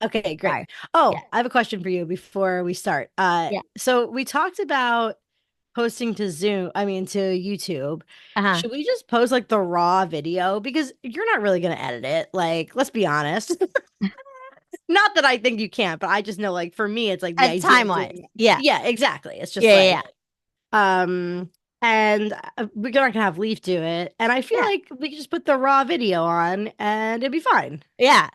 Okay, great. Sorry. Yeah. Oh, I have a question for you before we start. Yeah. So we talked about posting to to YouTube. Uh-huh. Should we just post like the raw video? Because you're not really gonna edit it. Like, let's be honest. Not that I think you can't, but I just know like for me, it's like the idea Time of wise. doing it. Yeah. Yeah, exactly. It's just Yeah. Yeah. Yeah. like and we're not gonna have Leaf do it. And I feel Yeah. like we could just put the raw video on and it'd be fine. Yeah.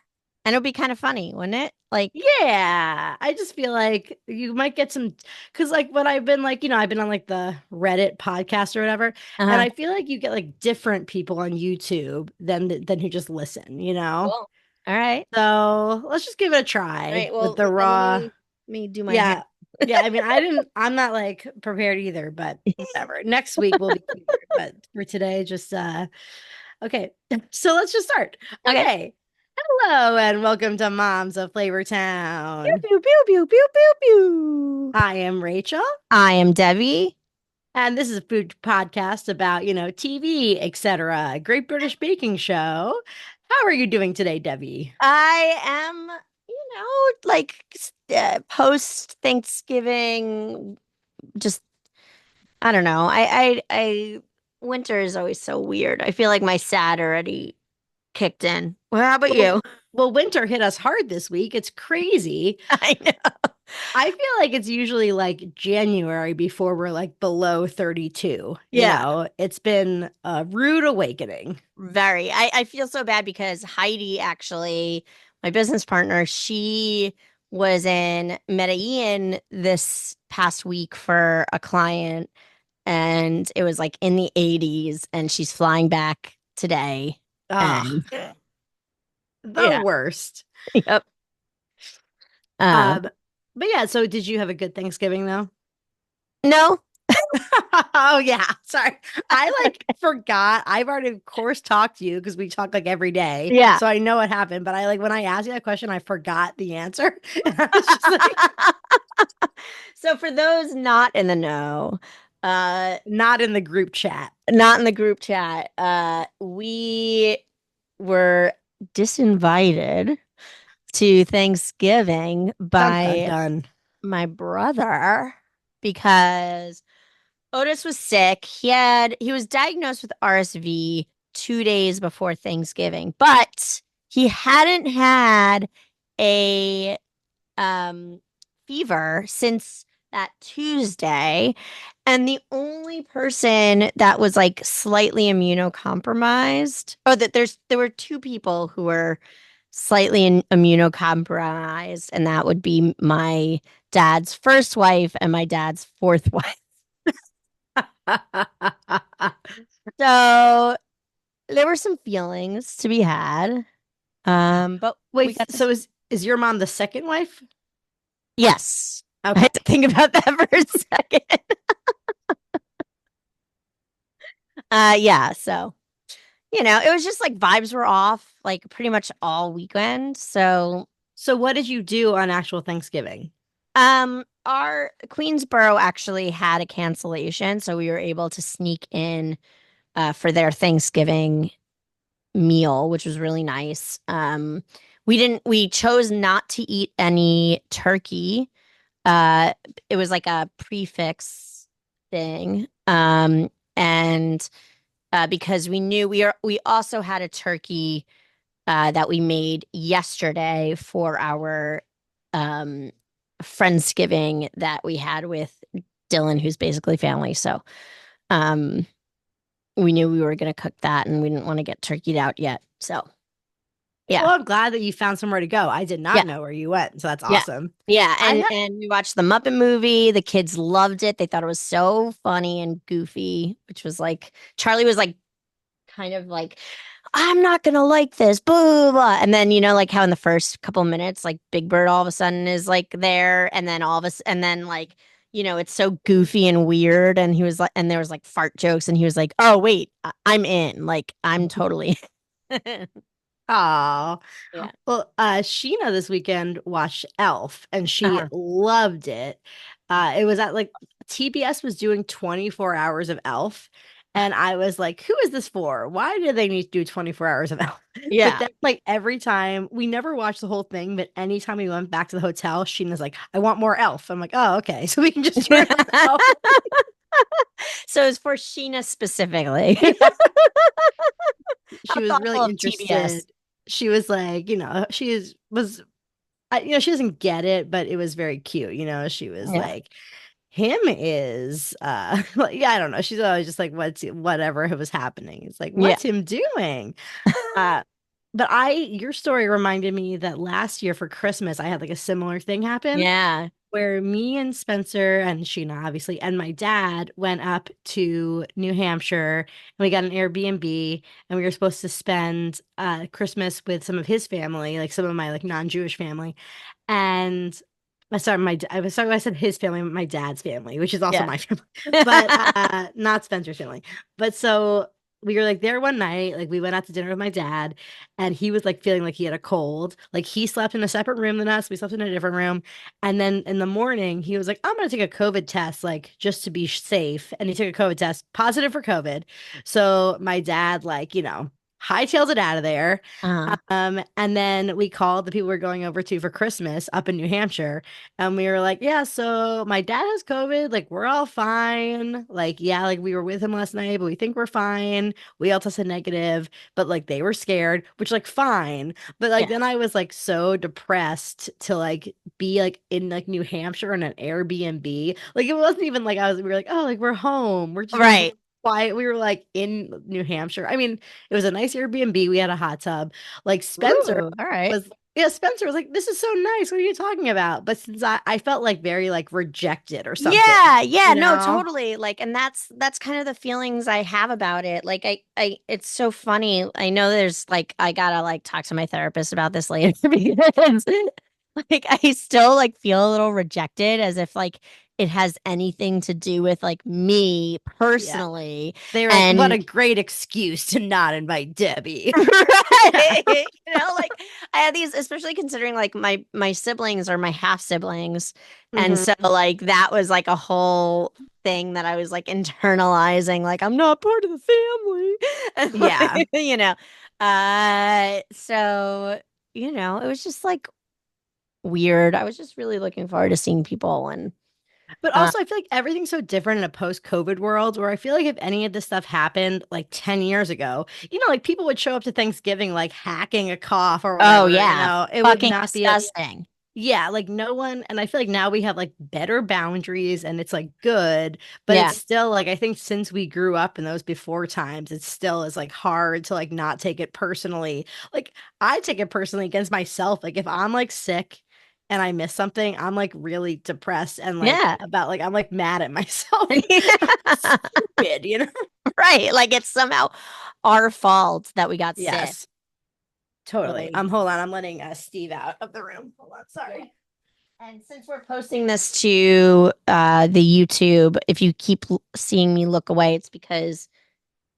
And it'll be kind of funny, wouldn't it? Like, Yeah, I just feel like you might get some because like when I've been like, I've been on like the Reddit podcast or whatever, and uh-huh. I feel like you get like different people on YouTube than who just listen, you know? Cool. All right. So let's just give it a All try right. with Well, the then let raw. me do my hair. Yeah. Yeah, I mean, I'm not like prepared either, but whatever. Next week will be prepared, but for today, just okay. So let's just start. Okay. Okay. Hello and welcome to Moms of Pew Flavortown. pew pew pew pew pew pew. I am Rachel, I am Debbie. and this is a food podcast about, TV, etc. Great British Baking Show. How are you doing today, Debbie? I am, like post Thanksgiving. Just I don't know. Winter is always so weird. I feel like my sad already kicked in. Well, how about Well, you? well, winter hit us hard this week. It's crazy. I know. I feel like it's usually like January before we're like below 32. Yeah, It's been a rude awakening. very. I feel so bad because Heidi, actually, my business partner, she was in Medellin this past week for a client, and it was like in the 80s, and she's flying back today. Ah, And the yeah, worst. yep. Uh, Um, but yeah, so did you have a good Thanksgiving though? no, Oh yeah, sorry. I like forgot. I've already of course talked to you because we talk like every day. yeah. So I know what happened, but I like when I asked you that question, I forgot the answer. And I was just like So for those not in the know, uh, not in the group chat. not in the group chat, we were disinvited to Thanksgiving Dun dun by dun. my brother because Otis was sick. He was diagnosed with RSV 2 days before Thanksgiving, but he hadn't had a fever since that Tuesday. And the only person that was like slightly immunocompromised, oh, there were two people who were slightly immunocompromised, and that would be my dad's first wife and my dad's fourth wife. So there were some feelings to be had. But we Wait, got this. so is your mom the second wife? Yes. I Okay. had to think about that for a second. Yeah, so it was just like vibes were off like pretty much all weekend. So, So what did you do on actual Thanksgiving? our Queensboro actually had a cancellation, so we were able to sneak in for their Thanksgiving meal, which was really nice. We chose not to eat any turkey. Uh, it was like a prefix thing. And because we knew we also had a turkey that we made yesterday for our um, Friendsgiving that we had with Dylan, who's basically family. So um, we knew we were going to cook that, and we didn't want to get turkeyed out yet. So yeah, Well, I'm glad that you found somewhere to go. I did yeah, not know where you went, so that's yeah, awesome. yeah. I And we watched the Muppet movie. The kids loved it. They thought it was so funny and goofy, which was like Charlie was like kind of like, I'm not gonna like this, blah, blah, blah. And then like how in the first couple minutes, like Big Bird all of a sudden is like there, and then all of us, and then like it's so goofy and weird, and he was like, and there was like fart jokes, and he was like, oh wait, I'm in, like I'm totally, Oh, yeah. well, Sheena this weekend watched Elf and she Uh-huh. loved it. It was at like TBS was doing 24 hours of Elf, And I was like, who is this for? Why do they need to do 24 hours of Elf? But Yeah. then, like, every time we never watched the whole thing, but anytime we went back to the hotel, Sheena's like, I want more Elf. I'm like, oh, okay. So we can just turn on Elf. So it's for Sheena specifically. Yeah. How She was really thoughtful of TBS. interested. She was like, she doesn't get it, but it was very cute. She was Yeah. like, him is like, yeah, I don't know. She's always just like, whatever was happening. It's like, Yeah. what's him doing? Uh, but your story reminded me that last year for Christmas, I had like a similar thing happen Yeah. where me and Spencer and Sheena, obviously, and my dad went up to New Hampshire and we got an Airbnb and we were supposed to spend Christmas with some of his family, like some of my like non-Jewish family. And I said his family, my dad's family, which is also Yeah. my family, but not Spencer's family. But so we were like there one night, like we went out to dinner with my dad, and he was like feeling like he had a cold. Like he slept in a separate room than us. We slept in a different room. And then in the morning, he was like, I'm gonna take a COVID test, like just to be safe. And he took a COVID test, positive for COVID. So my dad, like, hightails it out of there. Uh, And then we called the people we're going over to for Christmas up in New Hampshire. And we were like, yeah, so my dad has COVID. Like, we're all fine. Like, yeah, like we were with him last night, but we think we're fine. We all tested negative, but like they were scared, which like fine. But like yeah. then I was like so depressed to like be like in like New Hampshire in an Airbnb. Like it wasn't even like we were like, oh, like we're home. We're just gonna go Right. quiet. We were like in New Hampshire. I mean, it was a nice Airbnb. We had a hot tub. Like Spencer Ooh, all right. was, yeah, Spencer was like, this is so nice. What are you talking about? But since I felt like very like rejected or something, Yeah, yeah, you no, know? totally. Like, and that's kind of the feelings I have about it. Like, it's so funny. I know there's like, I gotta like talk to my therapist about this later because like I still like feel a little rejected as if like it has anything to do with like me Yeah. personally. They were like, what a And great excuse to not invite Debbie. right, like I had these, especially considering like my siblings are my half siblings, and so Hmm. like that was like a whole thing that I was like internalizing, like I'm not part of the family, and Yeah. like, so it was just like weird. I was just really looking forward to seeing people, and But uh, also, I feel like everything's so different in a post-COVID world where I feel like if any of this stuff happened like 10 years ago, like people would show up to Thanksgiving like hacking a cough or oh whatever, yeah, it would fucking not be a, disgusting. yeah, like no one, and I feel like now we have like better boundaries and it's like good, but Yeah, it's still like I think since we grew up in those before times, it still is like hard to like not take it personally. Like I take it personally against myself. Like if I'm like sick and I miss something, I'm like really depressed and like yeah. about like I'm like mad at myself. Stupid, you know? Right. Like it's somehow our fault that we got sick. Yes, totally. Really. Hold on, I'm letting Steve out of the room. Hold on, Yeah. sorry. And since we're posting this to the YouTube, if you keep seeing me look away, it's because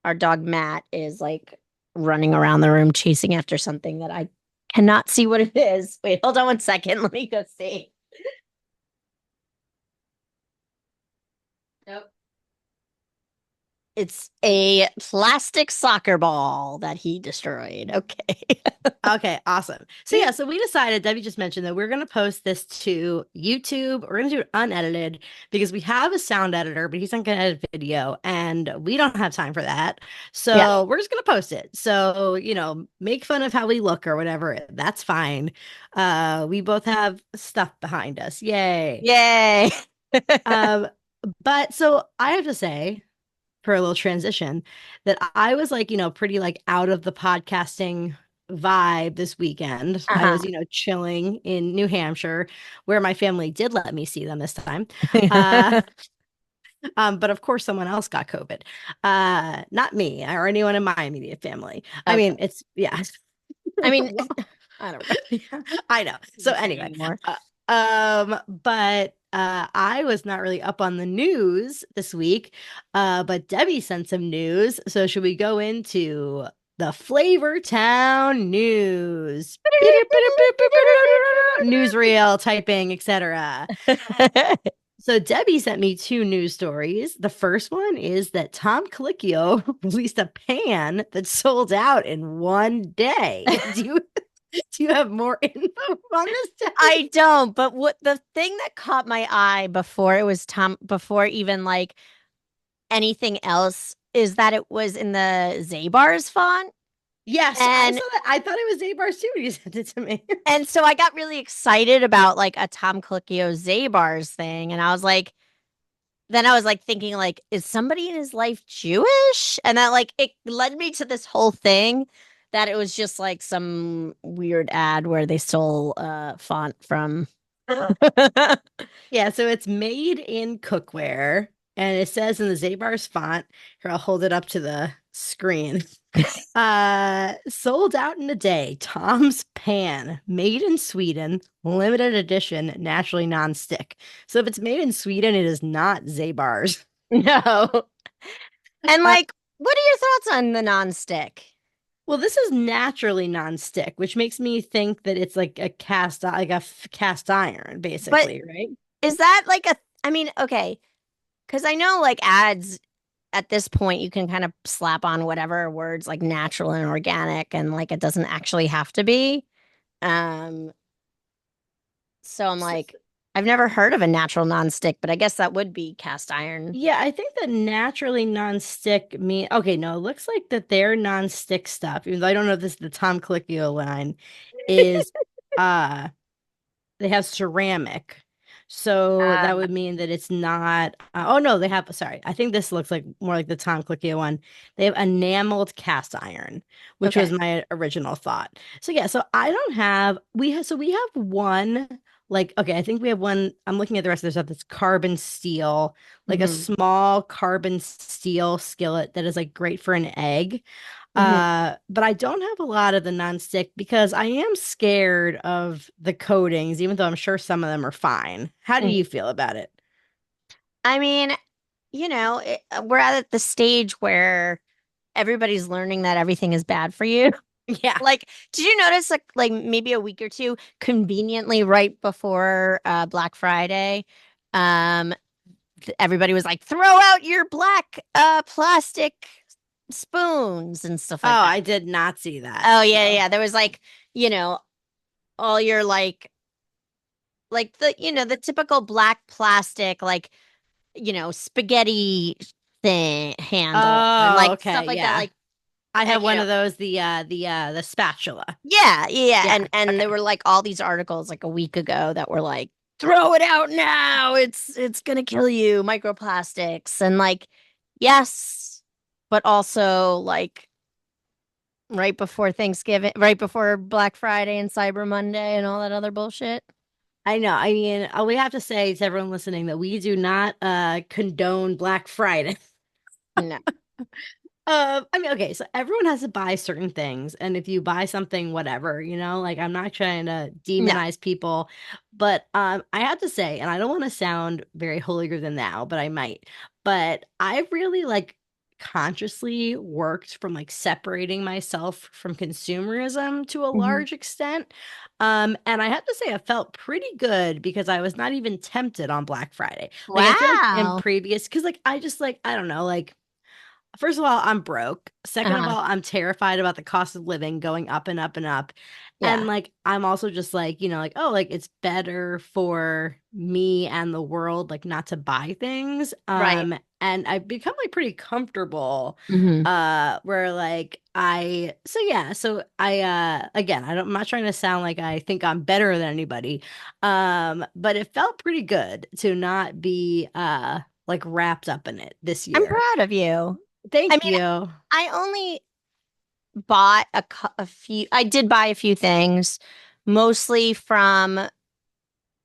our dog Matt is like running around the room chasing after something that I cannot see what it is. Wait, hold on one second. Let me go see. Nope. It's a plastic soccer ball that he destroyed. Okay. Okay, awesome. So yeah, so we decided, Debbie just mentioned that we're going to post this to YouTube. We're going to do it unedited because we have a sound editor, but he's not going to edit video and we don't have time for that. Yeah. So we're just going to post it. So, make fun of how we look or whatever. That's fine. We both have stuff behind us. Yay. Yay. Um, but so I have to say, for a little transition, that I was like, pretty like out of the podcasting vibe this weekend. I Uh-huh. was, chilling in New Hampshire where my family did let me see them this time. Uh, but of course someone else got COVID. Not me or anyone in my immediate family. I Okay. mean, it's yeah. I mean, Well, I don't really yeah, I know. So say anyway, anymore. but I was not really up on the news this week. But Debbie sent some news. So should we go into the Flavortown news? Newsreel, typing, etc. So Debbie sent me two news stories. The first one is that Tom Colicchio released a pan that sold out in one day. Do you have more info on this, Debbie? I don't, but what the thing that caught my eye before it was before even like anything else is that it was in the Zabar's font. Yes, I And saw that. I thought it was Zabar's too when you sent it to me. and so I got really excited about like a Tom Colicchio Zabar's thing. And I was like, then I was like thinking like, is somebody in his life Jewish? And that like it led me to this whole thing that it was just like some weird ad where they stole font from. Yeah, so it's made in cookware, and it says in the Zabar's font. Here, I'll hold it up to the screen. Sold out in a day. Tom's pan, made in Sweden, limited edition, naturally non-stick. So if it's made in Sweden, it is not Zabar's. No. And Uh, like, what are your thoughts on the nonstick? well, this is naturally non-stick, which makes me think that it's like a cast iron, But basically, right? is that like I mean, okay, because I know like ads at this point you can kind of slap on whatever words like natural and organic and like it doesn't actually have to be. Um, so I'm like, I've never heard of a natural nonstick, but I guess that would be cast iron. Yeah, I think that naturally non-stick mean okay, no, it looks like that their non-stick stuff, even though I don't know if this is the Tom Colicchio line, is uh they have ceramic. So that Uh, would mean that it's not oh no, they have sorry. I think this looks like more like the Tom Colicchio one. They have enameled cast iron, which okay. was my original thought. So yeah, so I don't have we have one like okay, I think we have one. I'm looking at the rest of the stuff that's carbon steel, like a Hmm. small carbon steel skillet that is like great for an egg. Hmm. But I don't have a lot of the nonstick because I am scared of the coatings, even though I'm sure some of them are fine. How do you feel about it? I mean, we're at the stage where everybody's learning that everything is bad for you. Yeah. Like, did you notice like maybe a week or two, conveniently right before Black Friday, um, everybody was like, throw out your black plastic spoons and stuff Oh, like that. I did not see that. Oh yeah, No. yeah. There was like, you know, all your like the the typical black plastic like spaghetti thing handle and Oh, like stuff okay. like that. Yeah. Like I have you one know, of those, the spatula. yeah, yeah, Yeah. and there Okay. were like all these articles like a week ago that were like, throw it out now. It's gonna kill you, microplastics, and like, yes, but also like right before Thanksgiving, right before Black Friday and Cyber Monday and all that other bullshit. I know. I mean, we have to say to everyone listening that we do not condone Black Friday. No, I mean, okay, so everyone has to buy certain things, and if you buy something, whatever, like I'm not trying to no. demonize people, but I have to say, and I don't want to sound very holier than thou, but I might, but I've really like consciously worked from like separating myself from consumerism to a Hmm. large extent. And I have to say, I felt pretty good because I was not even tempted on Black Friday. Like I feel like in Wow. previous, because like I just like I don't know, like first of all, I'm broke. Second of Uh-huh. all, I'm terrified about the cost of living going up and up and up. And Yeah. like I'm also just like, like, oh, like it's better for me and the world like not to buy things. Right. And I've become like pretty comfortable Hmm. where like I again, I'm not trying to sound like I think I'm better than anybody. But it felt pretty good to not be like wrapped up in it this I'm year. proud of you. I Thank mean, you. I only bought a few. I did buy a few things, mostly from.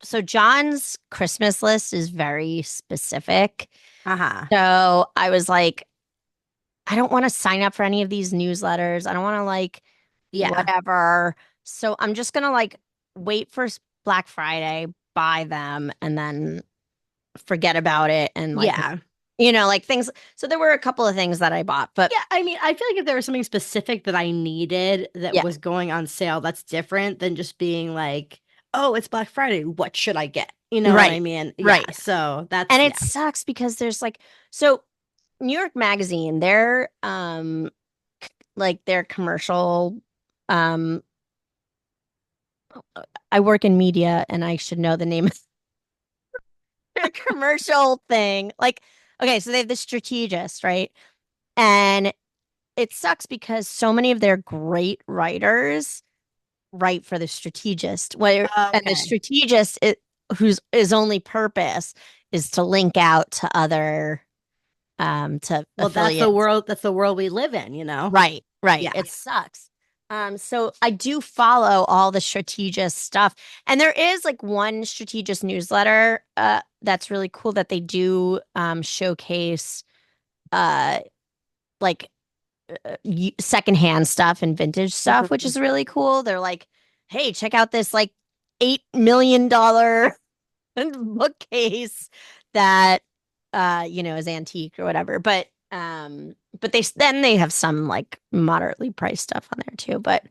So John's Christmas list is very specific. Uh-huh. So I was like, I don't want to sign up for any of these newsletters. I don't want to like Yeah. whatever. So I'm just gonna like wait for Black Friday, buy them, and then forget about it and like Yeah. like things. So there were a couple of things that I bought, but Yeah, I mean, I feel like if there was something specific that I needed that yeah, was going on sale, that's different than just being like, oh, it's Black Friday. What should I get? You know what I Right. mean? Yeah. Right. So And that's, it yeah. sucks because there's like so New York Magazine, their like their commercial um I work in media and I should know the name of their commercial thing. Like, okay, so they have the strategist, right? And it sucks because so many of their great writers write for the strategist. Where and the Okay. strategist whose his only purpose is to link out to other to Well, affiliates. that's the world we live in, you know? Right, right. Yeah. It sucks. So I do follow all the strategist stuff. And there is like one strategist newsletter that's really cool that they do showcase uh like secondhand stuff and vintage stuff, which Mhm. is really cool. They're like, hey, check out this like $8 million bookcase that is antique or whatever. But they have some like moderately priced stuff on there too. But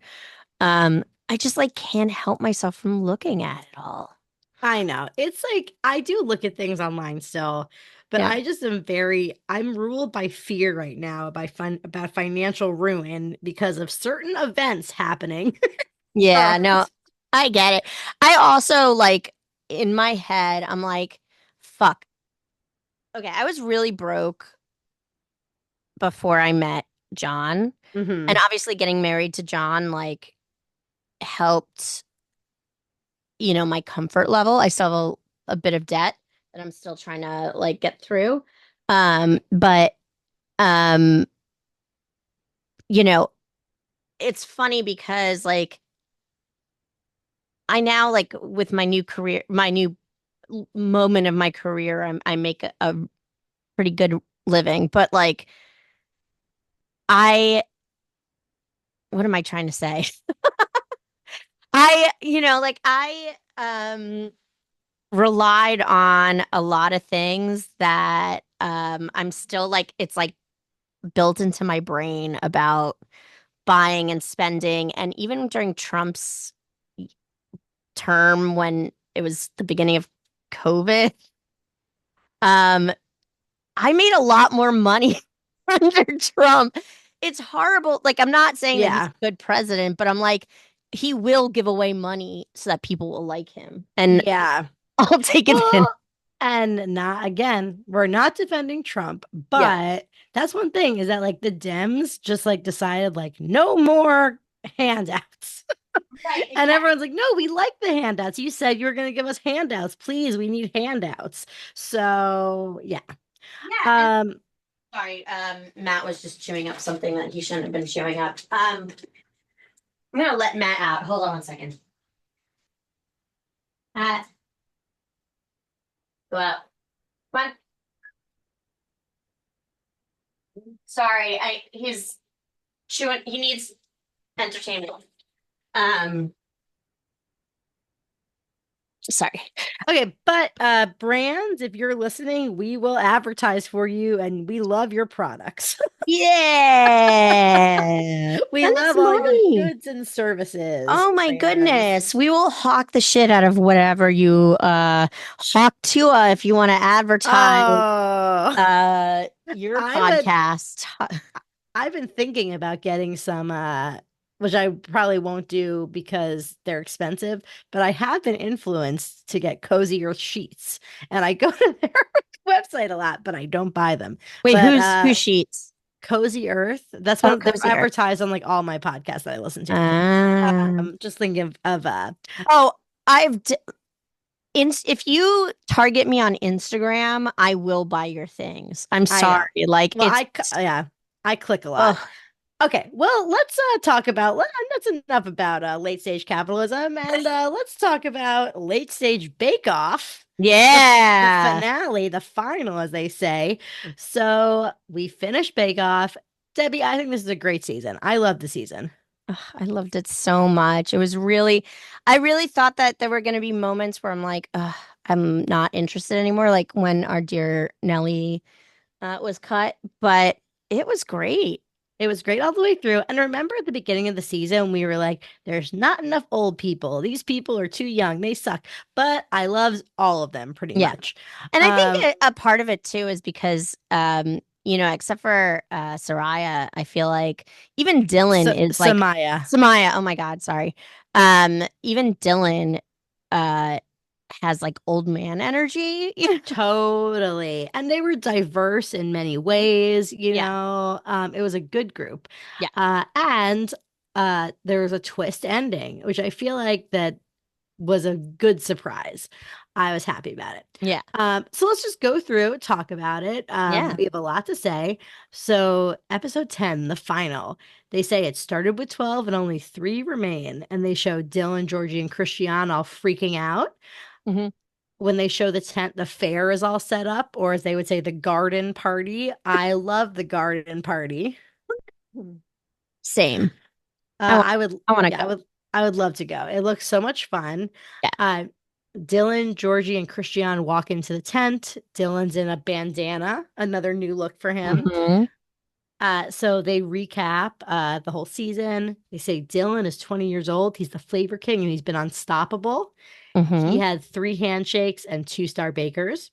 I just like can't help myself from looking at it all. I know. It's like I do look at things online still, but Yeah. I just am I'm ruled by fear right now about financial ruin because of certain events happening Yeah, no, current. I get it. I also like in my head, I'm like, fuck. Okay, I was really broke before I met John. And Hmm. obviously getting married to John like helped, my comfort level. I still have a bit of debt that I'm still trying to like get through. But um, you know, it's funny because like I now like with my new career, my new moment of my career, I make a pretty good living, but like I what am I trying to say? Like I relied on a lot of things that I'm still like it's like built into my brain about buying and spending. And even during Trump's term when it was the beginning of COVID, um, I made a lot more money under Trump. It's horrible. Like, I'm not saying that he's Yeah. a good president, but I'm like, he will give away money so that people will like him. And Yeah. I'll take advantage. Well, and not again, we're not defending Trump, Yeah. but that's one thing is that like the Dems just like decided like no more handouts. Right, And exactly. everyone's like, no, we like the handouts. You said you were going to give us handouts. Please, we need handouts. So, yeah. Yeah. And Um, sorry, Matt was just chewing up something that he shouldn't have been chewing up. I'm gonna let Matt out. Hold on one second. Matt, go out. Come on. Sorry, I he's chewing. He needs entertainment. Um, sorry. okay, but brands, if you're listening, we will advertise for you and we love your products. Yeah, We send us love all your money. goods and services, Oh my brands. goodness. We will hawk the shit out of whatever you hawk to if you want to advertise Oh, your I would podcast. I've been thinking about getting some which I probably won't do because they're expensive, but I have been influenced to get Cozy Earth sheets. And I go to their website a lot, but I don't buy them. Wait, But who's sheets? Cozy Earth, that's Oh, what they're those here. advertised on like all my podcasts that I listen to. Ah. Just thinking of Oh, I've d if you target me on Instagram, I will buy your things. I'm I know. sorry. Like Well, it's yeah, I click a lot. oh Okay, well, let's talk about that's enough about late stage capitalism, and let's talk about late stage Bake Off, the yeah. finale, the final, as they say. So we finished Bake Off. Debbie, I think this is a great season. I love the season. Ugh, I loved it so much. It was really, I really thought that there were going to be moments where I'm like, ugh, I'm not interested anymore. Like when our dear Nellie was cut, but it was great. It was great all the way through. And remember at the beginning of the season, we were like, there's not enough old people. These people are too young. They suck. But I loved all of them pretty Yeah. much. And I think Um, a part of it too is because except for Soraya, I feel like even Dylan is like Samaya. Samaya, oh my God, sorry. Even Dylan uh has like old man energy. Totally. And they were diverse in many ways, you Yeah. know. It was a good group. Yeah. And there was a twist ending, which I feel like that was a good surprise. I was happy about it. Yeah. So let's just go through, talk about it. Yeah. We have a lot to say. So, episode 10, the final, they say it started with 12 and only three remain. And they show Dylan, Georgie, and Christiaan all freaking out. Hmm. When they show the tent, the fair is all set up, or as they would say, the garden party. I love the garden party. Same. I want I would, I want to yeah, go. I would love to go. It looks so much fun. Yeah. Uh, Dylan, Georgie, and Christiaan walk into the tent. Dylan's in a bandana, another new look for him. Hmm. So they recap the whole season. They say Dylan is 20 years old. He's the flavor king and he's been unstoppable. He Hmm. had three handshakes and two-star bakers.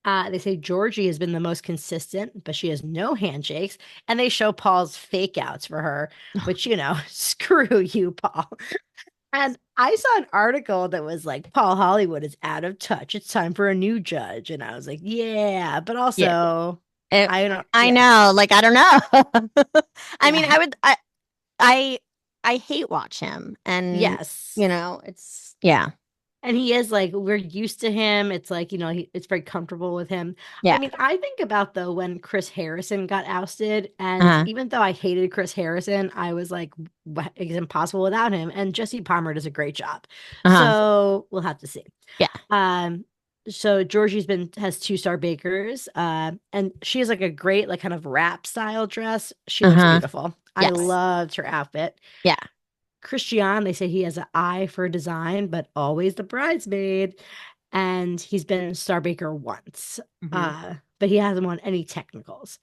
They say Georgie has been the most consistent, but she has no handshakes. And they show Paul's fake outs for her, which, screw you, Paul. And I saw an article that was like, Paul Hollywood is out of touch. It's time for a new judge. And I was like, yeah, but Yeah. also, It, I don't, I yeah, know. Like, I don't know. I mean, yeah, I I hate watch him and yes. it's yeah. And he is like, we're used to him. It's like, it's very comfortable with him. I Yeah. mean, I think about though when Chris Harrison got ousted, and Uh-huh. even though I hated Chris Harrison, I was like, it's impossible without him. And Jesse Palmer does a great job. Uh-huh. So we'll have to see. Yeah. Um, so Georgie's been has two-star bakers, and she has like a great like kind of wrap style dress. She looks Uh-huh. beautiful. I Yes. loved her outfit. Yeah. Christiaan, they say he has an eye for design, but always the bridesmaid. And he's been Star Baker once, Hmm. but he hasn't won any technicals.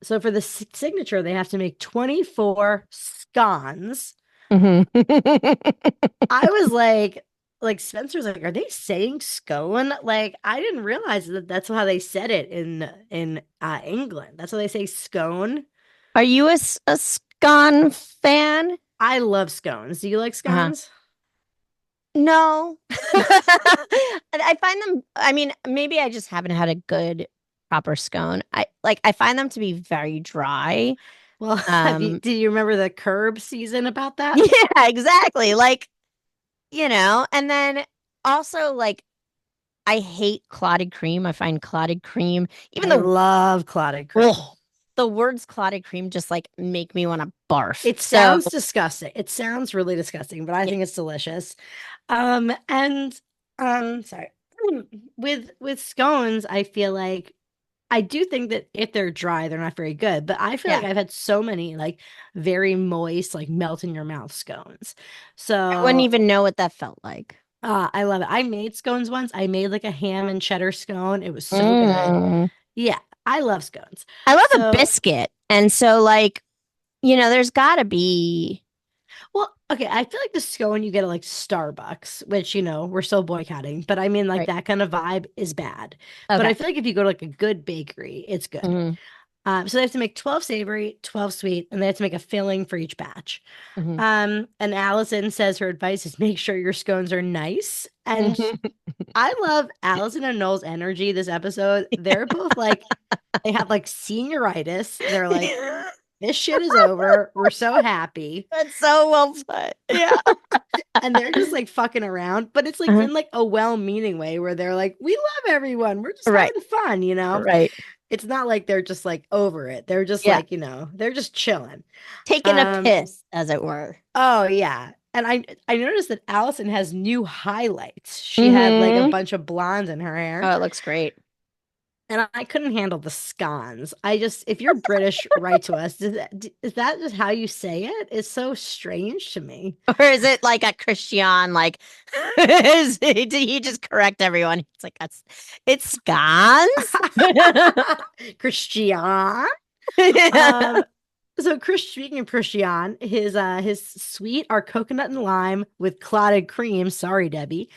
So for the signature, they have to make 24 scones. Hmm. I was like Spencer's like, are they saying scone? Like, I didn't realize that that's how they said it in England. That's how they say scone. Are you a scone fan? I love scones. Do you like Uh-huh. scones? No. I find them, I mean, maybe I just haven't had a good proper scone. I find them to be very dry. Well, Um, do you remember the Curb season about that? yeah, exactly. Like, and then also like I hate clotted cream. I find clotted cream, even I the love clotted cream. oh, the words clotted cream just like make me want to barf. It So, sounds disgusting. It sounds really disgusting, but I yeah, think it's delicious. And sorry. With scones, I feel like I do think that if they're dry, they're not very good. But I feel like yeah. I've had so many like very moist, like melt in your mouth scones. I wouldn't So even know what that felt like. I love it. I made scones once. I made like a ham and cheddar scone. It was so good. Mm. Yeah, I love scones. I love a So, biscuit. And so like, there's gotta be well, okay, I feel like the scone you get at like Starbucks, which, we're still boycotting, but I mean, like right. that kind of vibe is bad. But Okay. I feel like if you go to like a good bakery, it's good. Hmm. So they have to make 12 savory, 12 sweet, and they have to make a filling for each batch. Hmm. And Allison says her advice is make sure your scones are nice. And Hmm. I love Allison and Noel's energy this episode. They're both like, they have like senioritis. They're like, this shit is over. We're so happy. That's so well put. Yeah. And they're just like fucking around, but it's like Uh-huh. in like a well-meaning way where they're like, we love everyone. We're just Right. having fun. Right. It's not like they're just like over it. They're just Yeah. like, they're just chilling. Taking a Um, piss, as it were. oh yeah. And I noticed that Allison has new highlights. She had like a Hmm. bunch of blondes in her hair. Oh, it looks great. And I couldn't handle the scones. If you're British, write to us. Is that just how you say it? It's so strange to me. Or is it like a Christian, like, did he just correct everyone? It's like, it's scones. Christian. Um, so Chris, speaking of Christian, his sweet are coconut and lime with clotted cream. Sorry, Debbie,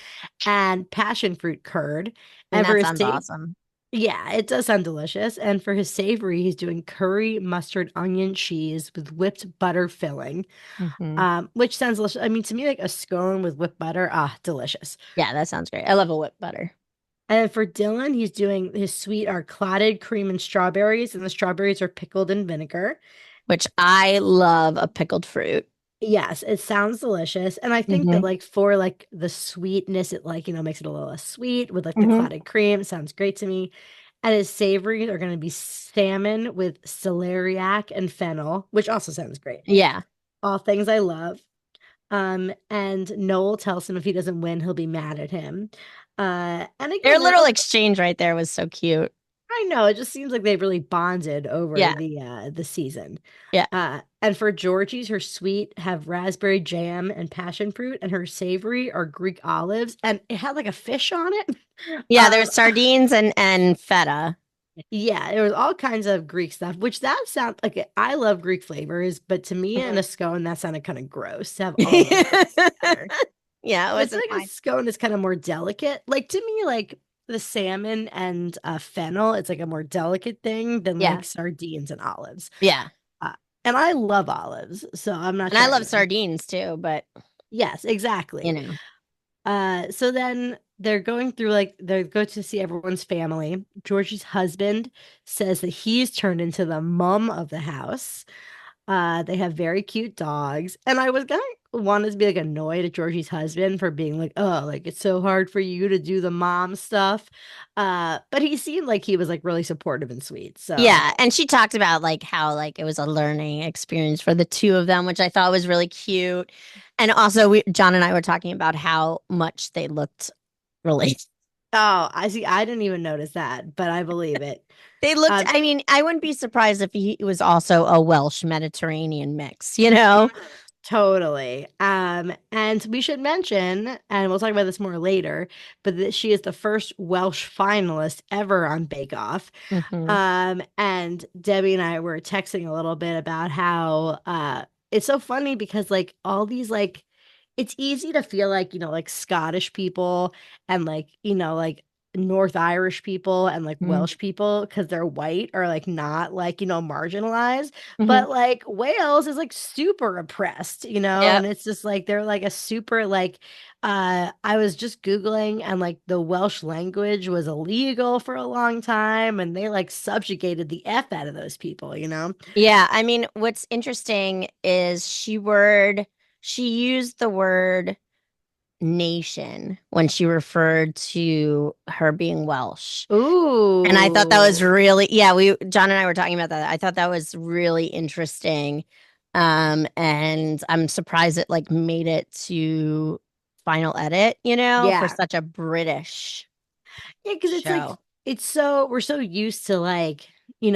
and passion fruit curd. And And for that his sounds save, awesome. yeah, it does sound delicious. And for his savory, he's doing curry, mustard, onion, cheese with whipped butter filling. Hmm. Which sounds delicious. I mean, to me, like a scone with whipped butter, delicious. Yeah, that sounds great. I love a whipped butter, And for Dylan, he's doing his sweet are clotted cream and strawberries, and the strawberries are pickled in vinegar. which I love a pickled fruit. Yes, it sounds delicious. And I think that Hmm. like for like the sweetness, it like, makes it a little less sweet with like the Hmm. clotted cream. It sounds great to me. And his savories are going to be salmon with celeriac and fennel, which also sounds great. Yeah. All things I love. And Noel tells him if he doesn't win, he'll be mad at him. And Their again, they're little like, exchange right there was so cute. I know, it just seems like they've really bonded over Yeah. the season. Yeah. And for Georgie's, her sweet have raspberry jam and passion fruit, and her savory are Greek olives, and it had like a fish on it. Yeah, Um, there's sardines and feta. yeah, there was all kinds of Greek stuff, which that sounds like I love Greek flavors, but to me in Mhm. a scone, that sounded kind of gross to have all those things together. Yeah, it I feel wasn't like a fine. scone is kind of more delicate. Like to me, like the salmon and fennel, it's like a more delicate thing than Yeah. like sardines and olives. Yeah. Uh, and I love olives, so I'm not And I shy love away. sardines too, but Yes, you exactly. know. So then they're going through like they go to see everyone's family. Georgie's husband says that he's turned into the mom of the house. They have very cute dogs, and I was gonna want to be like annoyed at Georgie's husband for being like, oh, like it's so hard for you to do the mom stuff. But he seemed like he was like really supportive and sweet. So, Yeah, and she talked about like how like it was a learning experience for the two of them, which I thought was really cute. And also we John and I were talking about how much they looked related. oh, I see. I didn't even notice that, but I believe it. They looked, Um, I mean, I wouldn't be surprised if he was also a Welsh Mediterranean mix, you know? Totally. And we should mention, and we'll talk about this more later, but that she is the first Welsh finalist ever on Bake Off. Hmm. And Debbie and I were texting a little bit about how it's so funny because like all these like it's easy to feel like, like Scottish people and like, like North Irish people and like Hmm. Welsh people because they're white or like not like, marginalized. Hmm. But like Wales is like super oppressed, and Yep. it's just like they're like a super like I was just Googling and like the Welsh language was illegal for a long time and they like subjugated the F out of those people. Yeah, I mean, what's interesting is she used the word nation when she referred to her being Welsh. And I thought that was Ooh. really, yeah, John and I were talking about that. I thought that was really interesting. And I'm surprised it like made it to final edit, for Yeah. such a British Yeah, because it's like show. it's so we're so used to like,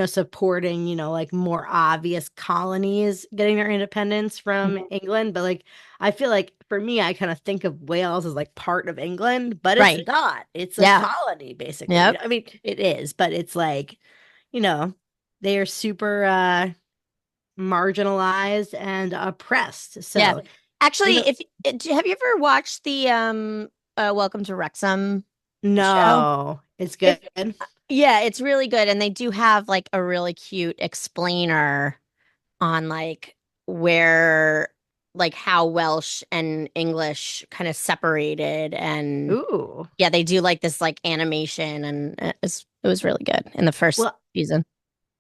supporting, like more obvious colonies getting their independence from Mhm. England. But like I feel like for me, I kind of think of Wales as like part of England, but it's Right. not. It's a Yeah. colony, basically. Yep. I mean, it is, but it's like, you know, they are super marginalized and oppressed. Yeah. So there's Actually, a if have you ever watched the Welcome to Wrexham show? no, it's good. It Yeah, it's really good, and they do have like a really cute explainer on like where like how Welsh and English kind of separated, and Ooh. yeah, they do like this like animation, and it was really good in the first Well, season.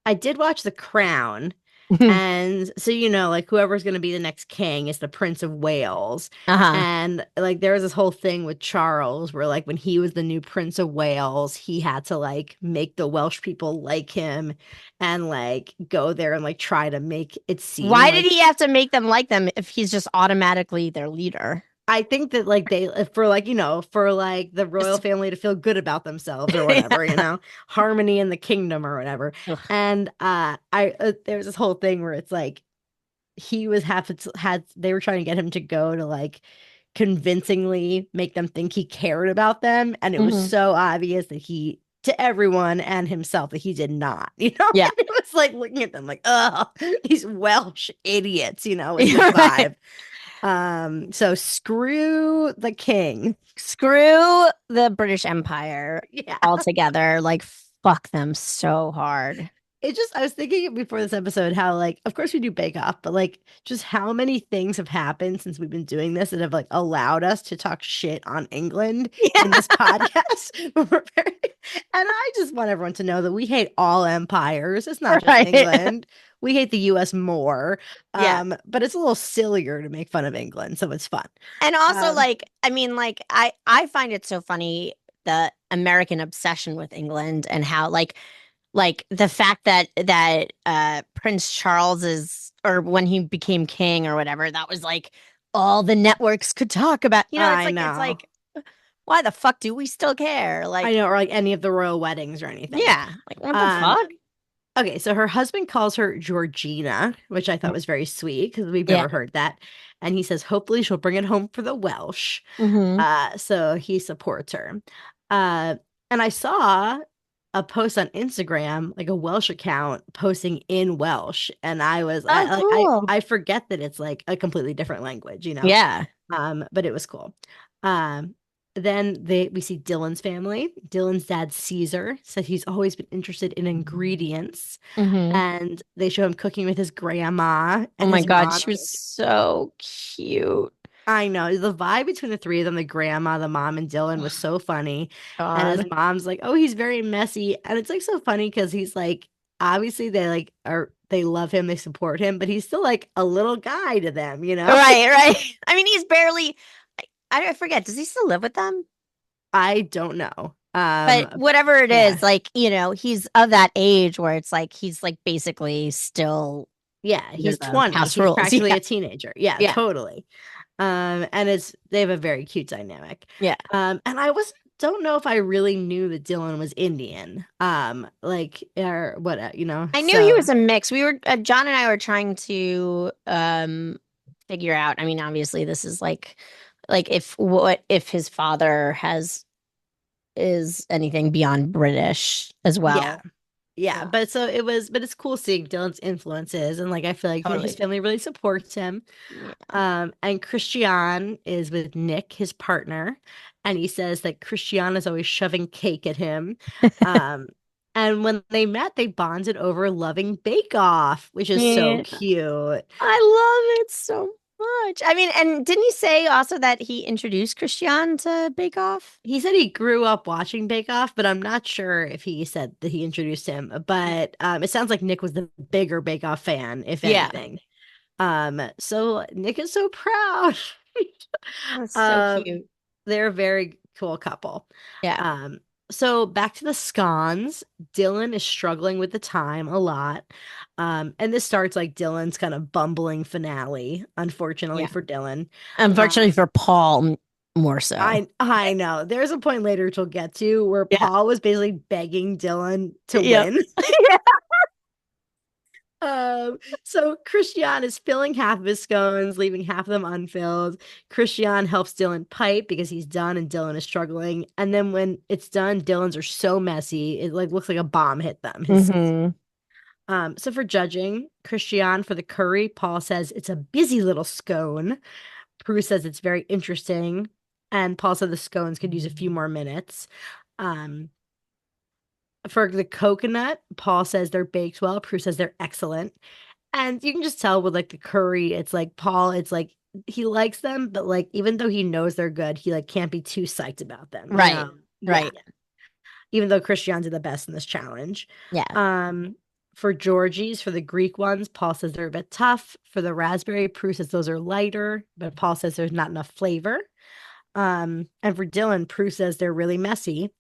I did watch The Crown. And so, like whoever's going to be the next king is the Prince of Wales. Uh-huh. And like there was this whole thing with Charles where like when he was the new Prince of Wales, he had to like make the Welsh people like him and like go there and like try to make it seem Why did like he have to make them like them if he's just automatically their leader? I think that like they for like for like the royal Just family to feel good about themselves or yeah. whatever, harmony in the kingdom or whatever. Ugh. And I there's this whole thing where it's like he was had they were trying to get him to go to like convincingly make them think he cared about them, and it was Mhm. so obvious that he to everyone and himself that he did not, Yeah. And it was like looking at them like, oh, these Welsh idiots, was his You're right. vibe. So screw the king. Screw the British Empire Yeah. altogether. Like, fuck them so hard. I was thinking before this episode how, like, of course we do Bake Off, but like, just how many things have happened since we've been doing this that have like allowed us to talk shit on England in Yeah. this podcast. And I just want everyone to know that we hate all empires. It's not just Right. England. We hate the US more. Yeah. But it's a little sillier to make fun of England, so it's fun. And also, Um, like, I mean, like, I find it so funny the American obsession with England and how, like the fact that Prince Charles is, or when he became king or whatever, that was like all the networks could talk about. I It's know. like, why the fuck do we still care? I Like, know, or like any of the royal weddings or anything. yeah, like what the Um, fuck? Okay, so her husband calls her Georgina, which I thought was very sweet because we've Yeah. never heard that. And he says, hopefully she'll bring it home for the Welsh. Hmm. So he supports her. Uh, and I saw a post on Instagram, like a Welsh account posting in Welsh. And Oh, cool. I forget that it's like a completely different language. Yeah. But it was cool. Um, then we see Dylan's family. Dylan's dad, Caesar, said he's always been interested in ingredients. Hmm. And they show him cooking with his grandma Oh and my his God, mom. she was so cute. I know the vibe between the three of them, the grandma, the mom, and Dylan was so funny. And his God. mom's like, "Oh, he's very messy," and it's like so funny because he's like, obviously they love him, they support him, but he's still like a little guy to them. Right, right. I mean, he's barely, I forget, does he still live with them? I don't know. But whatever it is, Yeah, like, he's of that age where it's like he's like basically still yeah, under he's the 20. house He's rules. practically Yeah. a teenager. Yeah, Yeah. totally. And they have a very cute dynamic. Yeah. And I don't know if I really knew that Dylan was Indian. Like or what, I knew he so was a mix. We were John and I were trying to figure out. I mean, obviously this is like if his father has is anything beyond British as yeah. well. Yeah, Uh, but it's cool seeing Dylan's influences and like I feel like his totally. family really supports him. Yeah. And Christiaan is with Nick, his partner, and he says that Christiaan is always shoving cake at him. Um, and when they met, they bonded over loving Bake Off, which is so Yeah. cute. I love it so much. I mean, and didn't he say also that he introduced Christian to Bake Off? He said he grew up watching Bake Off, but I'm not sure if he said that he introduced him. But it sounds like Nick was the bigger Bake Off fan, if Yeah. anything. So Nick is so proud. That's so Um, cute. they're a very cool couple. Yeah. Um, so back to the scones. Dylan is struggling with the time a lot. And this starts like Dylan's kind of bumbling finale, unfortunately Yeah. for Dylan. Unfortunately Um, for Paul, more so. I know. There's a point later which we'll get to where Yeah. Paul was basically begging Dylan to Yep. win. Yeah. So Christian is filling half of his scones, leaving half of them unfilled. Christian helps Dylan pipe because he's done and Dylan is struggling. And then when it's done, Dylan's are so messy, it like looks like a bomb hit them. Hmm. So for judging, Christian for the curry, Paul says it's a busy little scone. Prue says it's very interesting. And Paul said the scones could use a few more minutes. Um, for the coconut, Paul says they're baked well. Prue says they're excellent. And you can just tell with like the curry, it's like Paul, it's like he likes them, but like even though he knows they're good, he like can't be too psyched about them. Right. Yeah. Right. Even though Christians are the best in this challenge. Yeah. For Georgie's, for the Greek ones, Paul says they're a bit tough. For the raspberry, Prue says those are lighter, but Paul says there's not enough flavor. And for Dylan, Prue says they're really messy.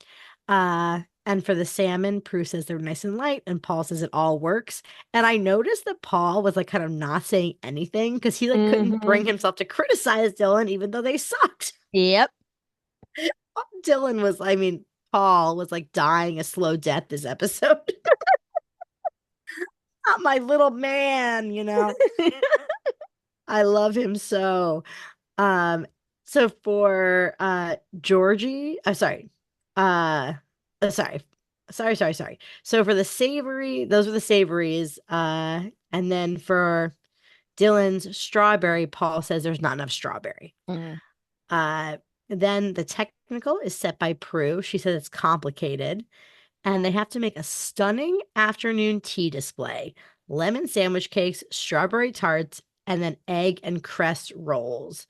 And for the salmon, Prue says they're nice and light, and Paul says it all works. And I noticed that Paul was like kind of not saying anything because he like couldn't Hmm. bring himself to criticize Dylan, even though they sucked. Yep. Dylan was, I mean, Paul was like dying a slow death this episode. Not my little man. I love him so. Um, so for Georgie, sorry. Uh sorry. Sorry. So for the savory, those were the savories. And then for Dylan's strawberry, Paul says there's not enough strawberry. Mm. Uh, then the technical is set by Prue. She says it's complicated, and they have to make a stunning afternoon tea display, lemon sandwich cakes, strawberry tarts, and then egg and cress rolls.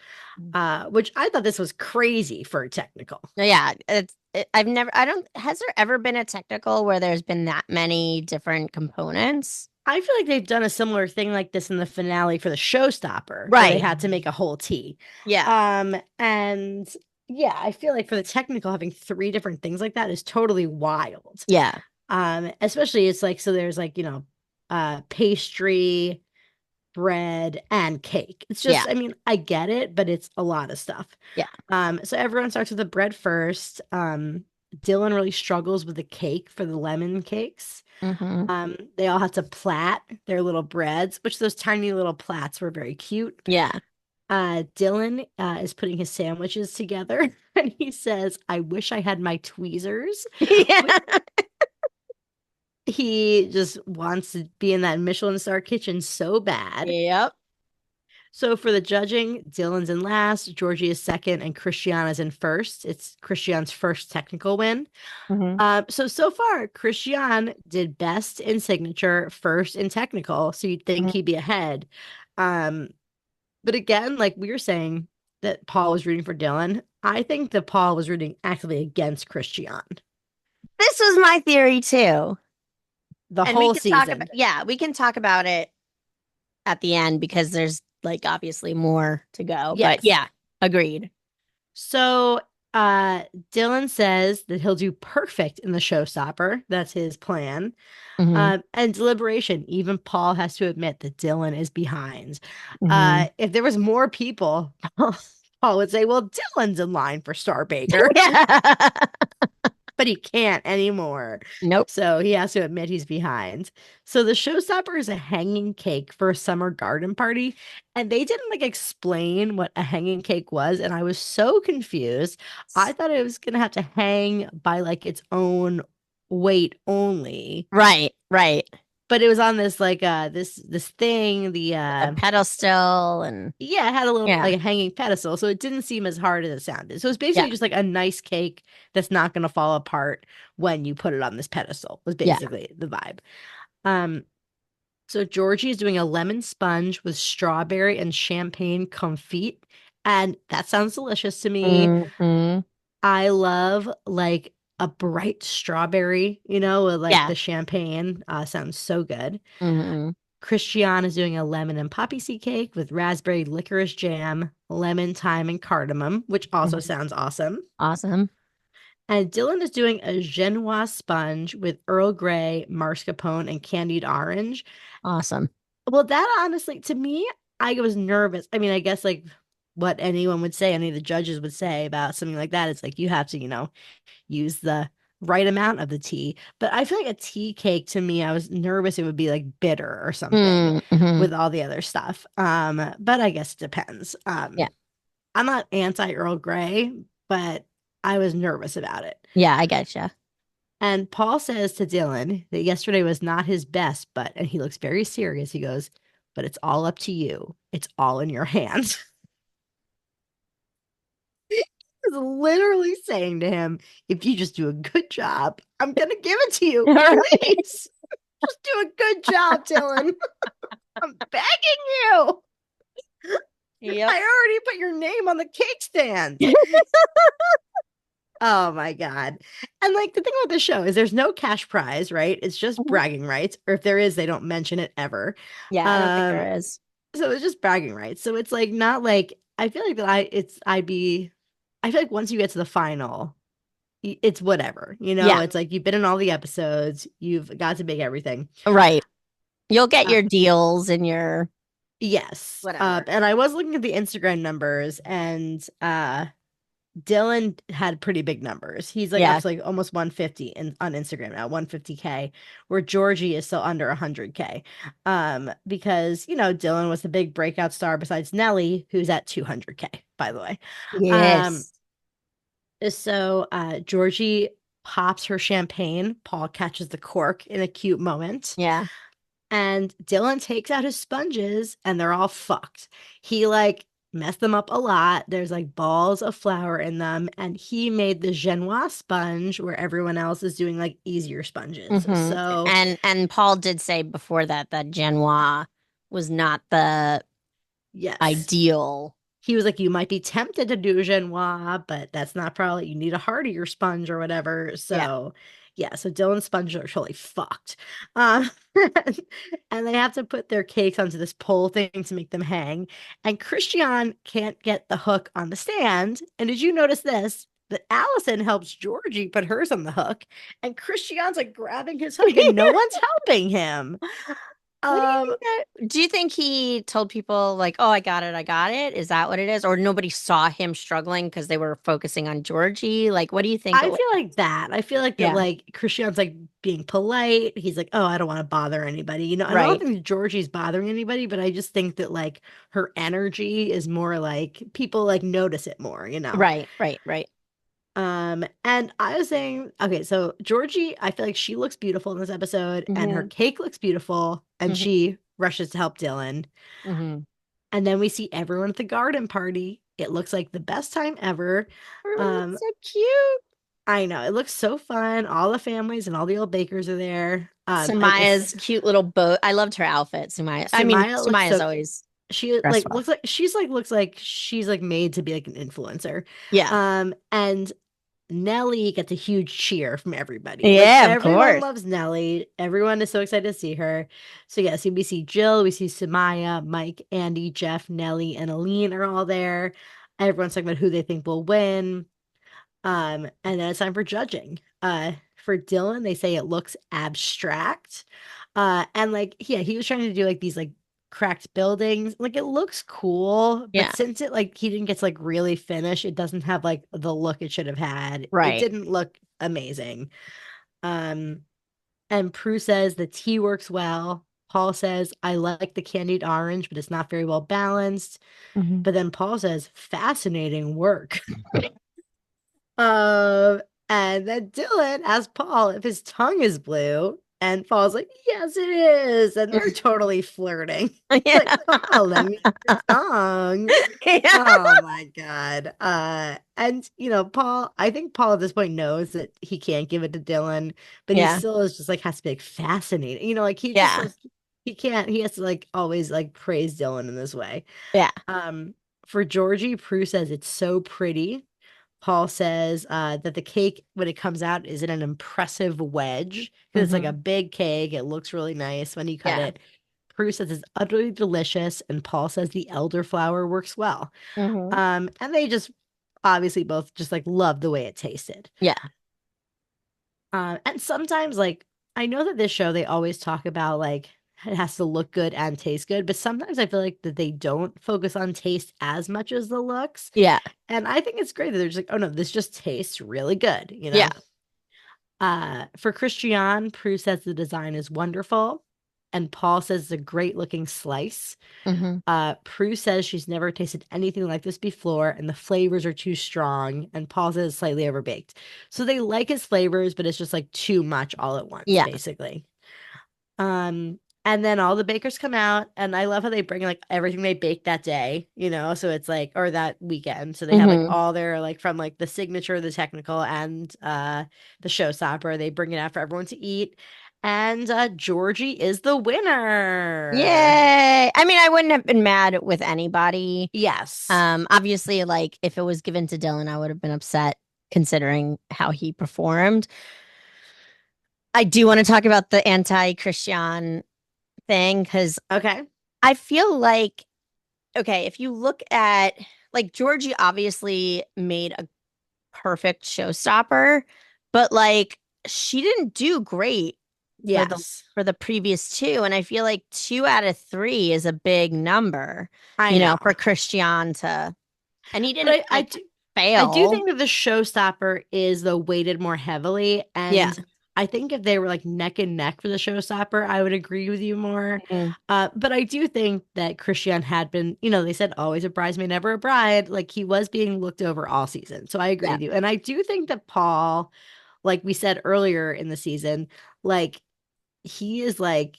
Which I thought this was crazy for a technical. Yeah, I've never, I don't, has there ever been a technical where there's been that many different components? I feel like they've done a similar thing like this in the finale for the Showstopper, where they Right. had to make a whole tea. Yeah. And yeah, I feel like for the technical, having three different things like that is totally wild. Yeah. Especially it's like so there's like, pastry, bread, and cake. It's Yeah. just, I mean, I get it, but it's a lot of stuff. Yeah. So everyone starts with the bread first. Dylan really struggles with the cake for the lemon cakes. Hmm. They all had to plait their little breads, which those tiny little plaits were very cute. Yeah. Dylan is putting his sandwiches together, and he says, "I wish I had my tweezers." Yeah. Wh- He just wants to be in that Michelin star kitchen so bad. Yep. So for the judging, Dylan's in last, Georgie is second, and Christiaan is in first. It's Christiaan's first technical win. Hmm. So far, Christiaan did best in signature, first in technical. So you'd think Hmm. he'd be ahead. Um, but again, like we were saying that Paul was rooting for Dylan. I think that Paul was rooting actively against Christiaan This was my theory too. the And we whole can talk about, season. yeah, we can talk about it at the end because there's like obviously more to go. But Yes. yeah, agreed. So uh Dylan says that he'll do perfect in the showstopper. That's his plan. Hmm. And deliberation. Even Paul has to admit that Dylan is behind. Hmm. If there was more people, Paul would say, "Well, Dylan's in line for Star Baker," Yeah. but he can't anymore. Nope. So he has to admit he's behind. So the showstopper is a hanging cake for a summer garden party, and they didn't like explain what a hanging cake was, and I was so confused. I thought it was gonna have to hang by like its own weight only, Right. Right. but it was on this like this thing the A pedestal and yeah, it had a little yeah. like a hanging pedestal, so it didn't seem as hard as it sounded. So it's Yeah. basically just like a nice cake that's not going to fall apart when you put it on this pedestal was Yeah. basically the vibe. um so Georgie is doing a lemon sponge with strawberry and champagne confit, and that sounds delicious to me. Hmm. I love like a bright strawberry, with like Yeah. the champagne. Sounds so good. Hmm. Christiaan is doing a lemon and poppy seed cake with raspberry licorice jam, lemon, thyme, and cardamom, which also Hmm. sounds awesome. Awesome. And Dylan is doing a Genoise sponge with Earl Grey, mascarpone, and candied orange. Awesome. Well, that honestly, to me, I was nervous. I mean, I guess like what anyone would say, any of the judges would say about something like that, it's like you have to, use the right amount of the tea. But I feel like a tea cake to me, I was nervous it would be like bitter or something Hmm. with all the other stuff. But I guess it depends. Yeah. I'm not anti Earl Grey, but I was nervous about it. Yeah, I getcha. And Paul says to Dylan that yesterday was not his best, and he looks very serious. He goes, "But it's all up to you. It's all in your hands." He's literally saying to him, "If you just do a good job, I'm gonna give it to you. Please, just do a good job, Dylan. I'm begging you. Yep. I already put your name on the cake stand." Oh my God. And like the thing about the show is there's no cash prize, right? It's just bragging rights. Or if there is, they don't mention it ever. Yeah, I don't think Um, there is. so it's just bragging rights. So it's like not like I feel like that I feel like once you get to the final, it's whatever, Yeah, it's like you've been in all the episodes, you've got to make everything. right. You'll get Uh, your deals and your yes. whatever. And I was looking at the Instagram numbers, and Dylan had pretty big numbers. He's like up Yeah. to like almost 150 on Instagram now, 150K, where Georgie is still under 100K. Because Dylan was the big breakout star besides Nelly, who's at 200K, by the way. Um, Yes. so Georgie pops her champagne. Paul catches the cork in a cute moment. Yeah. And Dylan takes out his sponges and they're all fucked. He like messed them up a lot. There's like balls of flour in them. And he made the Genoise sponge where everyone else is doing like easier sponges. hmm So, And Paul did say before that that Genoa was not the yes. ideal. He was like, you might be tempted to do Genoise, but that's not probably, you need a heartier sponge or whatever. Yeah. So, yeah, so Dylan's sponges are totally fucked. Um, and they have to put their cakes onto this pole thing to make them hang. And Christiaan can't get the hook on the stand. And did you notice this? That Allison helps Georgie put hers on the hook, and Christiaan's like grabbing his hook, and no one's helping him. What do you Um, think do you think he told people like, "Oh, I got it, I got it"? Is that what it is? Or nobody saw him struggling because they were focusing on Georgie? Like, what do you think it I was? feel like that. I feel like that Yeah. like Christian's like being polite. He's like, oh, I don't want to bother anybody. I don't Right. think Georgie's bothering anybody, but I just think that like her energy is more like people like notice it more. Right, right, right. And I was saying, okay, so Georgie, I feel like she looks beautiful in this episode, and her hmm cake looks beautiful, and hmm she rushes to help Dylan. hmm And then we see everyone at the garden party. It looks like the best time ever. Oh, Um, so cute. I know. It looks so fun. All the families and all the old bakers are there. And Sumaya's cute little boat. I loved her outfit, Sumaya. I mean, Samaya looks Sumaya's so always she dressed like well. looks like she's like made to be like an influencer. Yeah. And Nellie gets a huge cheer from everybody. Like Yeah, of everyone course. loves Nellie. Everyone is so excited to see her. So yeah, so we see Jill, we see Samaya, Mike, Andy, Jeff, Nellie, and Aline are all there. Everyone's talking about who they think will win. And then it's time for judging. For Dylan, they say it looks abstract. And like, yeah, he was trying to do like these like cracked buildings. Like it looks cool, but Yeah. since it like he didn't get to like really finish, it doesn't have like the look it should have had. It Right. didn't look amazing. Um, and Prue says the tea works well. Paul says, I like the candied orange, but it's not very well balanced. hmm But then Paul says, fascinating work. Um, and then Dylan asks Paul if his tongue is blue, and Paul's like, "Yes, it is," and they're totally flirting. Like, Yeah. oh, let me see your tongue. Yeah. Oh my God. And Paul, I think Paul at this point knows that he can't give it to Dylan, but he Yeah. still is just like has to be like fascinating. Like he just Yeah. like he can't, he has to like always like praise Dylan in this way. Yeah. Um, for Georgie, Prue says it's so pretty. Paul says that the cake, when it comes out, is in an impressive wedge because it's like a hmm big cake. It looks really nice when you cut Yeah. it. Prue says it's utterly delicious, and Paul says the elderflower works well. hmm And they just obviously both just like love the way it tasted. Yeah. And sometimes, like, I know that this show, they always talk about like it has to look good and taste good, but sometimes I feel like that they don't focus on taste as much as the looks. Yeah. And I think it's great that they're just like, oh no, this just tastes really good, you Yeah. know? For Christiaan, Prue says the design is wonderful, and Paul says it's a great looking slice. hmm Prue says she's never tasted anything like this before, and the flavors are too strong, and Paul says it's slightly overbaked. So they like his flavors, but it's just like too much all at once, Yeah. basically. Um, and then all the bakers come out, and I love how they bring like everything they baked that day. So it's like, or that weekend. So they have like hmm all their like from like the signature, the technical, and the showstopper. They bring it out for everyone to eat. And Georgie is the winner. Yay. I mean, I wouldn't have been mad with anybody. Yes. Obviously, like if it was given to Dylan, I would have been upset considering how he performed. I do want to talk about the anti-Christian thing because Okay. I feel like, okay, if you look at like Georgie obviously made a perfect showstopper, but like she didn't do great for the Yes. previous two. And I feel like 2 out of 3 is a big number, I know. for Christian to, and he But didn't I like do I do fail. think that the showstopper is though weighted more heavily. Yeah. And I think if they were like neck and neck for the showstopper, I would agree with you more. Mhm. But I do think that Christian had been, they said always a bridesmaid, never a bride. Like he was being looked over all season. So I agree Yeah. with you. And I do think that Paul like we said earlier in the season, like he is like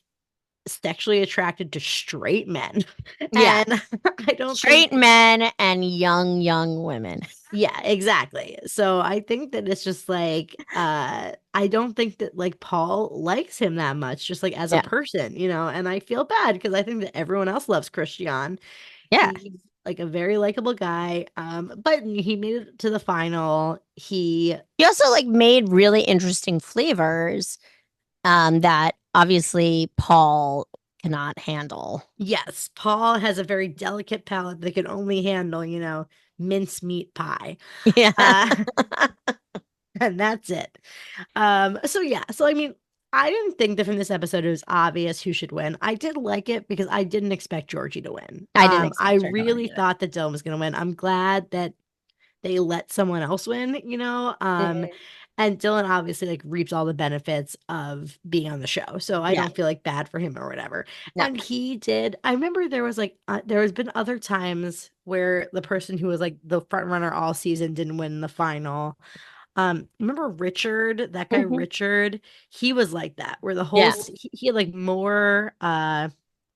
sexually attracted to straight men. Yeah. And I don't Straight think, men and young women. yeah, exactly. So I think that it's just like, I don't think that like Paul likes him that much, just like as a Yeah. person, and I feel bad because I think that everyone else loves Christian. Yeah. He's like a very likable guy. But he made it to the final. He also like made really interesting flavors that obviously Paul cannot handle. Yes, Paul has a very delicate palate that can only handle, mincemeat pie. Yeah. Uh, and that's it. So yeah, so I mean, I didn't think that from this episode it was obvious who should win. I did like it because I didn't expect Georgie to win. I didn't I expect her to really either. thought that Dylan was gonna win. I'm glad that they let someone else win. Mhm. And Dylan obviously like reaps all the benefits of being on the show. So I Yeah. don't feel like bad for him or whatever. No. And he did. I remember there was like there has been other times where the person who was like the front runner all season didn't win the final. Remember Richard, that guy Mhm. Richard, he was like that, where the whole Yeah. he had like more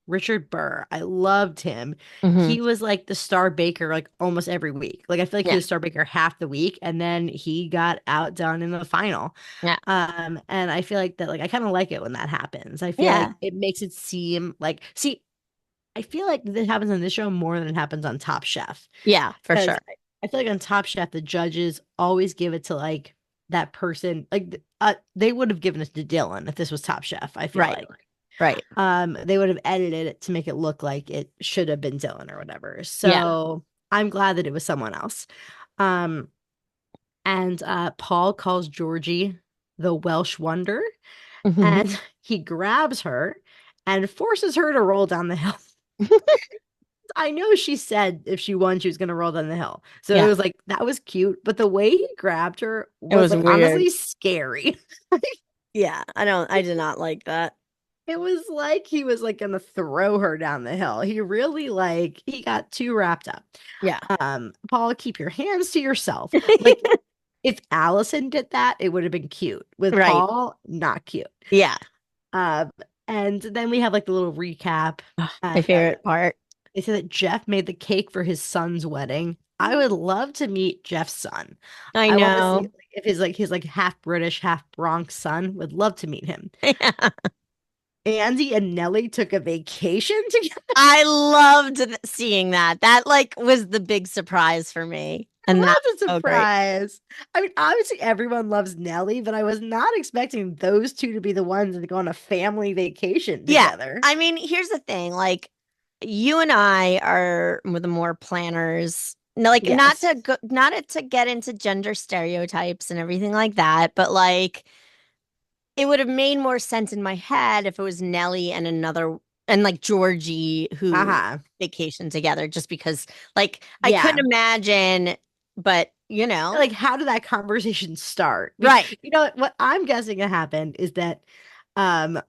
Richard Burr. I loved him. Hmm. He was like the star baker like almost every week. Like I feel like he Yeah. was star baker half the week and then he got outdone in the final. Yeah. And I feel like that like I kind of like it when that happens. I feel Yeah. like it makes it seem like see, I feel like this happens on this show more than it happens on Top Chef. Yeah, for Because sure. I feel like on Top Chef, the judges always give it to like that person. Like they would have given it to Dylan if this was Top Chef, I feel Right. like. Right. They would have edited it to make it look like it should have been Dylan or whatever. Yeah. So I'm glad that it was someone else. Um, and Paul calls Georgie the Welsh Wonder, Hmm. and he grabs her and forces her to roll down the hill. I know she said if she won, she was going to roll down the hill. So it Yeah. was like, that was cute. But the way he grabbed her It was was like weird. honestly scary. Yeah. I did not like that. It was like he was like going to throw her down the hill. He really like, he got too wrapped up. Yeah. Paul, keep your hands to yourself. Like if Allison did that, it would have been cute. With Right. Paul, not cute. Yeah. Um, and then we have like the little recap. Ugh, my And favorite part. they said that Jeff made the cake for his son's wedding. I would love to meet Jeff's son. I I want to see know. like, if his like half British, half Bronx son. Would love to meet him. Yeah. Andy and Nellie took a vacation together. I loved seeing that. That like was the big surprise for me. I And that love the was so great. surprise. I mean, obviously everyone loves Nellie, but I was not expecting those two to be the ones that go on a family vacation Yeah. together. I mean, here's the thing. Like you and I are the more planners. No, like Yes. not to get into gender stereotypes and everything like that, but like it would have made more sense in my head if it was Nellie and another and like Georgie who Uh-huh. vacation together just because like I Yeah. couldn't imagine, but you know. Like how did that conversation start? Right. What I'm guessing happened is that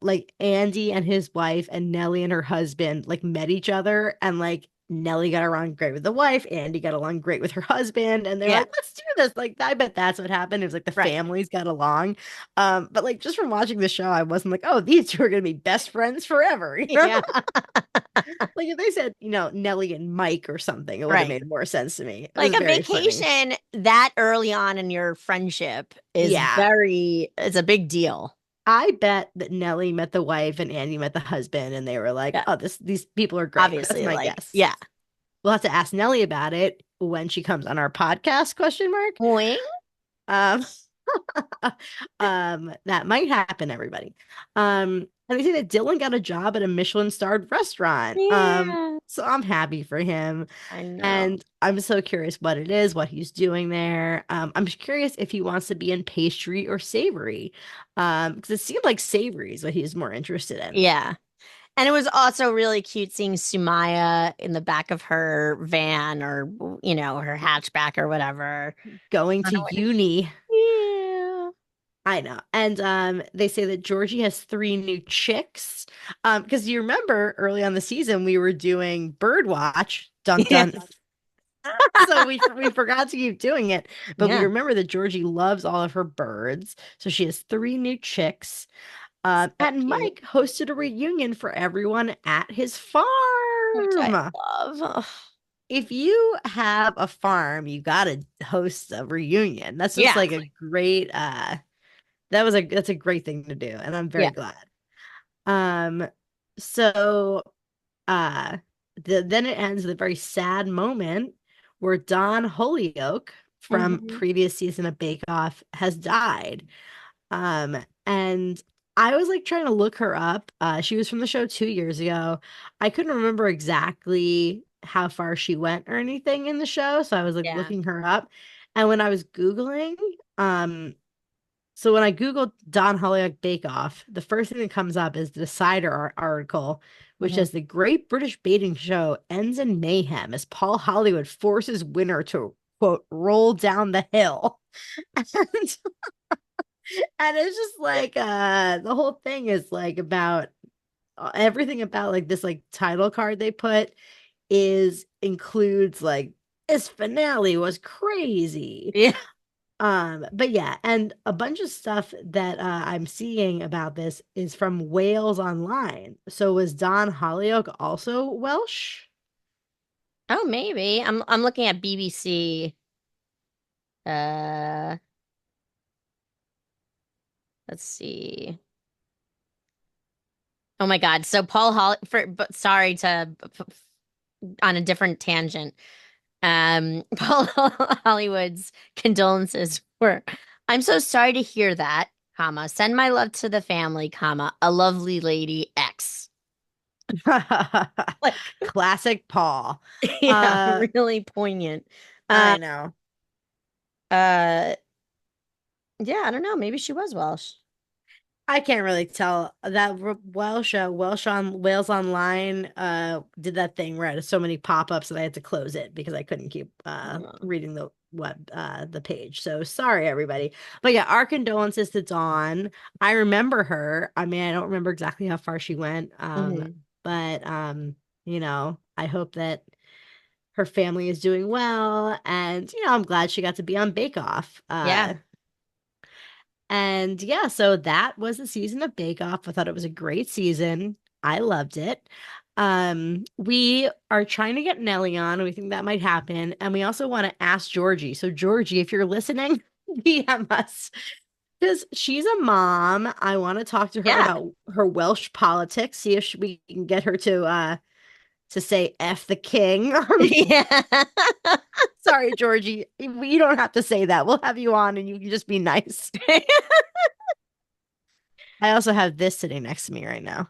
like Andy and his wife and Nellie and her husband like met each other and like Nellie got along great with the wife, Andy got along great with her husband, and they're Yeah. like, let's do this. Like, I bet that's what happened. It was like the Right. families got along. But like just from watching the show, I wasn't like, oh, these two are gonna be best friends forever. Yeah. Like if they said, Nellie and Mike or something, it would have Right. made more sense to me. It Like was a very funny. vacation that early on in your friendship is Yeah. it's a big deal. I bet that Nellie met the wife and Andy met the husband, and they were like, Yeah. "Oh, these people are great." That's Obviously, my like, guess. yeah. We'll have to ask Nellie about it when she comes on our podcast, question mark. Boing. Um, that might happen, everybody. And they say that Dylan got a job at a Michelin-starred restaurant. Yeah. So I'm happy for him. I know. And I'm so curious what it is, what he's doing there. I'm just curious if he wants to be in pastry or savory. Because it seemed like savory is what he's more interested in. Yeah. And it was also really cute seeing Sumaya in the back of her van or, her hatchback or whatever. Going On to her way uni. Yeah. I know. And they say that Georgie has three new chicks. Because you remember early on the season we were doing Birdwatch. Dun Yeah. dun. So we forgot to keep doing it, but we Yeah. remember that Georgie loves all of her birds. So she has three new chicks. So And cute. Mike hosted a reunion for everyone at his Which I farm. love. Ugh. If you have a farm, you gotta host a reunion. That's just Yeah. like a great that's a great thing to do, and I'm Yeah. very glad. Um so uh then it ends with a very sad moment where Don Holyoke from Hmm. previous season of Bake Off has died. And I was like trying to look her up. She was from the show 2 years ago. I couldn't remember exactly how far she went or anything in the show, so I was like Yeah. looking her up. And when I was Googling, so when I Googled Don Holyoke Bake Off, the first thing that comes up is the Decider article, which Hmm. says the Great British Baking Show ends in mayhem as Paul Hollywood forces winner to quote roll down the hill. And and it's just like the whole thing is like about everything about like this like title card they put is includes like this finale was crazy. Yeah. But yeah, and a bunch of stuff that I'm seeing about this is from Wales Online. So was Don Holyoke also Welsh? Oh, maybe. I'm looking at BBC. Uh, let's see. Oh my God. So Paul Holly for but sorry to on a different tangent. Paul Hollywood's condolences were, I'm so sorry to hear that, comma, send my love to the family, comma, a lovely lady X. Like, Classic Paul. yeah, Uh, really poignant. I know. Uh, yeah, I don't know. Maybe she was Welsh. I can't really tell that Welsh on Wales Online did that thing where I had so many pop-ups that I had to close it because I couldn't keep Oh, reading the page. So sorry everybody. But yeah, our condolences to Dawn. I remember her. I mean, I don't remember exactly how far she went. mhm. But I hope that her family is doing well, and I'm glad she got to be on Bake Off. Yeah. And yeah, so that was the season of Bake Off. I thought it was a great season. I loved it. We are trying to get Nellie on. We think that might happen. And we also want to ask Georgie. So, Georgie, if you're listening, DM us because she's a mom. I want to talk to her Yeah. about her Welsh politics, see if we can get her to say F the king. Yeah. Sorry, Georgie. You don't have to say that. We'll have you on and you can just be nice. I also have this sitting next to me right now.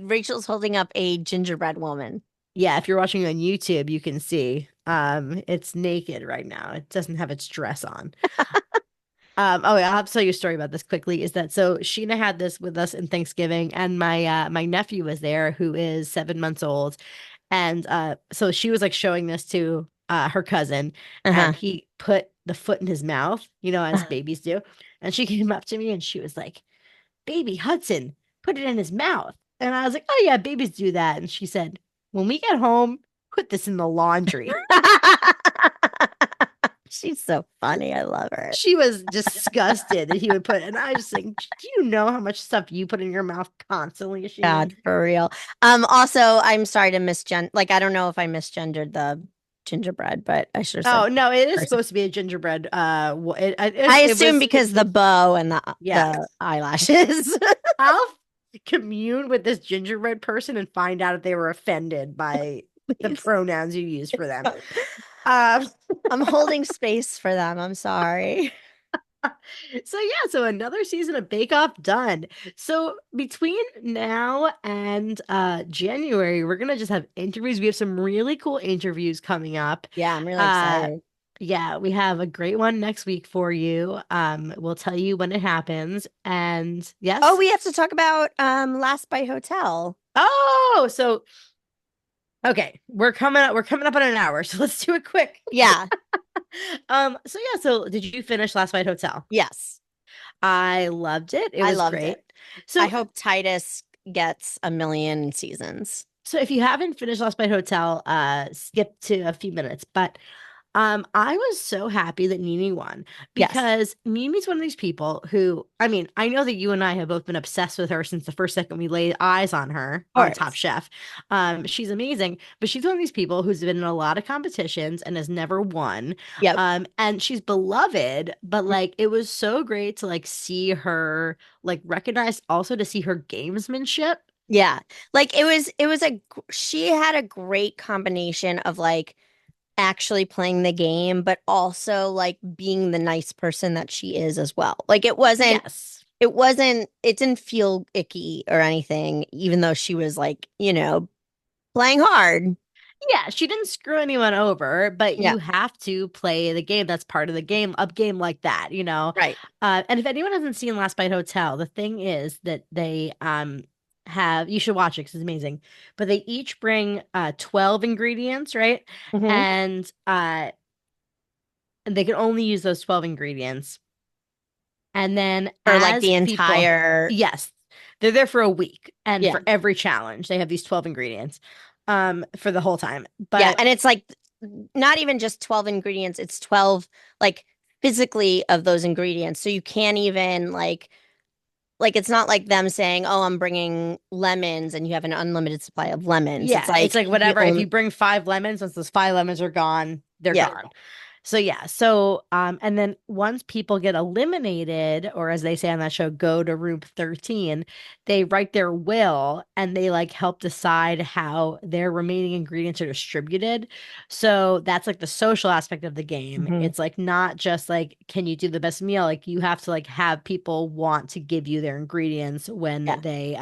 Rachel's holding up a gingerbread woman. Yeah, if you're watching on YouTube, you can see it's naked right now. It doesn't have its dress on. Oh, yeah, I'll have to tell you a story about this quickly. Is that so? Sheena had this with us in Thanksgiving, and my nephew was there, who is 7 months old, and so she was like showing this to her cousin, and Uh-huh. he put the foot in his mouth, as babies do, and she came up to me and she was like, "Baby Hudson put it in his mouth." And I was like, "Oh yeah, babies do that." And she said, "When we get home, put this in the laundry." She's so funny. I love her. She was disgusted that he would put, and I was like, "Do you know how much stuff you put in your mouth constantly, Sheena?" God, for real. Also, I'm sorry to like I don't know if I misgendered the gingerbread, but I should have said Oh no, it is person. supposed to be a gingerbread. I It assume was because the bow and yeah. the eyelashes. I'll commune with this gingerbread person and find out if they were offended by the Please. pronouns you use for them. Um, I'm holding space for them. I'm sorry. so yeah, so another season of Bake Off done. So between now and January, we're gonna just have interviews. We have some really cool interviews coming up. Yeah, I'm really Uh excited. yeah, we have a great one next week for you. We'll tell you when it happens. And Oh, yes. we have to talk about Last Bite Hotel. Oh, so okay, we're coming up on an hour, so let's do it quick. Yeah. So yeah, so did you finish Last Night Hotel? Yes. I loved it. It I was loved it. great. I So hope Titus gets a million seasons. So if you haven't finished Lost by Hotel, skip to a few minutes. But I was so happy that Nini won Yes, because Nini's one of these people who, I mean, I know that you and I have both been obsessed with her since the first second we laid eyes on her of on Top course. Chef. She's amazing, but she's one of these people who's been in a lot of competitions and has never won. Yep. And she's beloved, but like it was so great to like see her like recognized, also to see her gamesmanship. Yeah. Like she had a great combination of like actually playing the game, but also like being the nice person that she is as well. Like Yes. it didn't feel icky or anything, even though she was like, playing hard. Yeah, she didn't screw anyone over, but Yeah. you have to play the game. That's part of the game, a game like that, you know. Right. And if anyone hasn't seen Last Bite Hotel, the thing is that they have you should watch it because it's amazing. But they each bring 12 ingredients, right? Hmm. And they can only use those 12 ingredients. And then For like as the people, entire, yes, they're there for a week, and yeah. for every challenge, they have these 12 ingredients for the whole time. Yeah. But And it's like not even just 12 ingredients, it's 12 like physically of those ingredients. So you can't even like it's not like them saying, "Oh, I'm bringing lemons," and you have an unlimited supply of lemons. It's yeah, it's like like you whatever. If only, you bring 5 lemons, once those 5 lemons are gone, they're yeah. gone. So yeah, so and then once people get eliminated, or as they say on that show, go to room 13, they write their will and they like help decide how their remaining ingredients are distributed. So that's like the social aspect of the game. Hmm. It's like not just like can you do the best meal? Like you have to like have people want to give you their ingredients when Yeah. they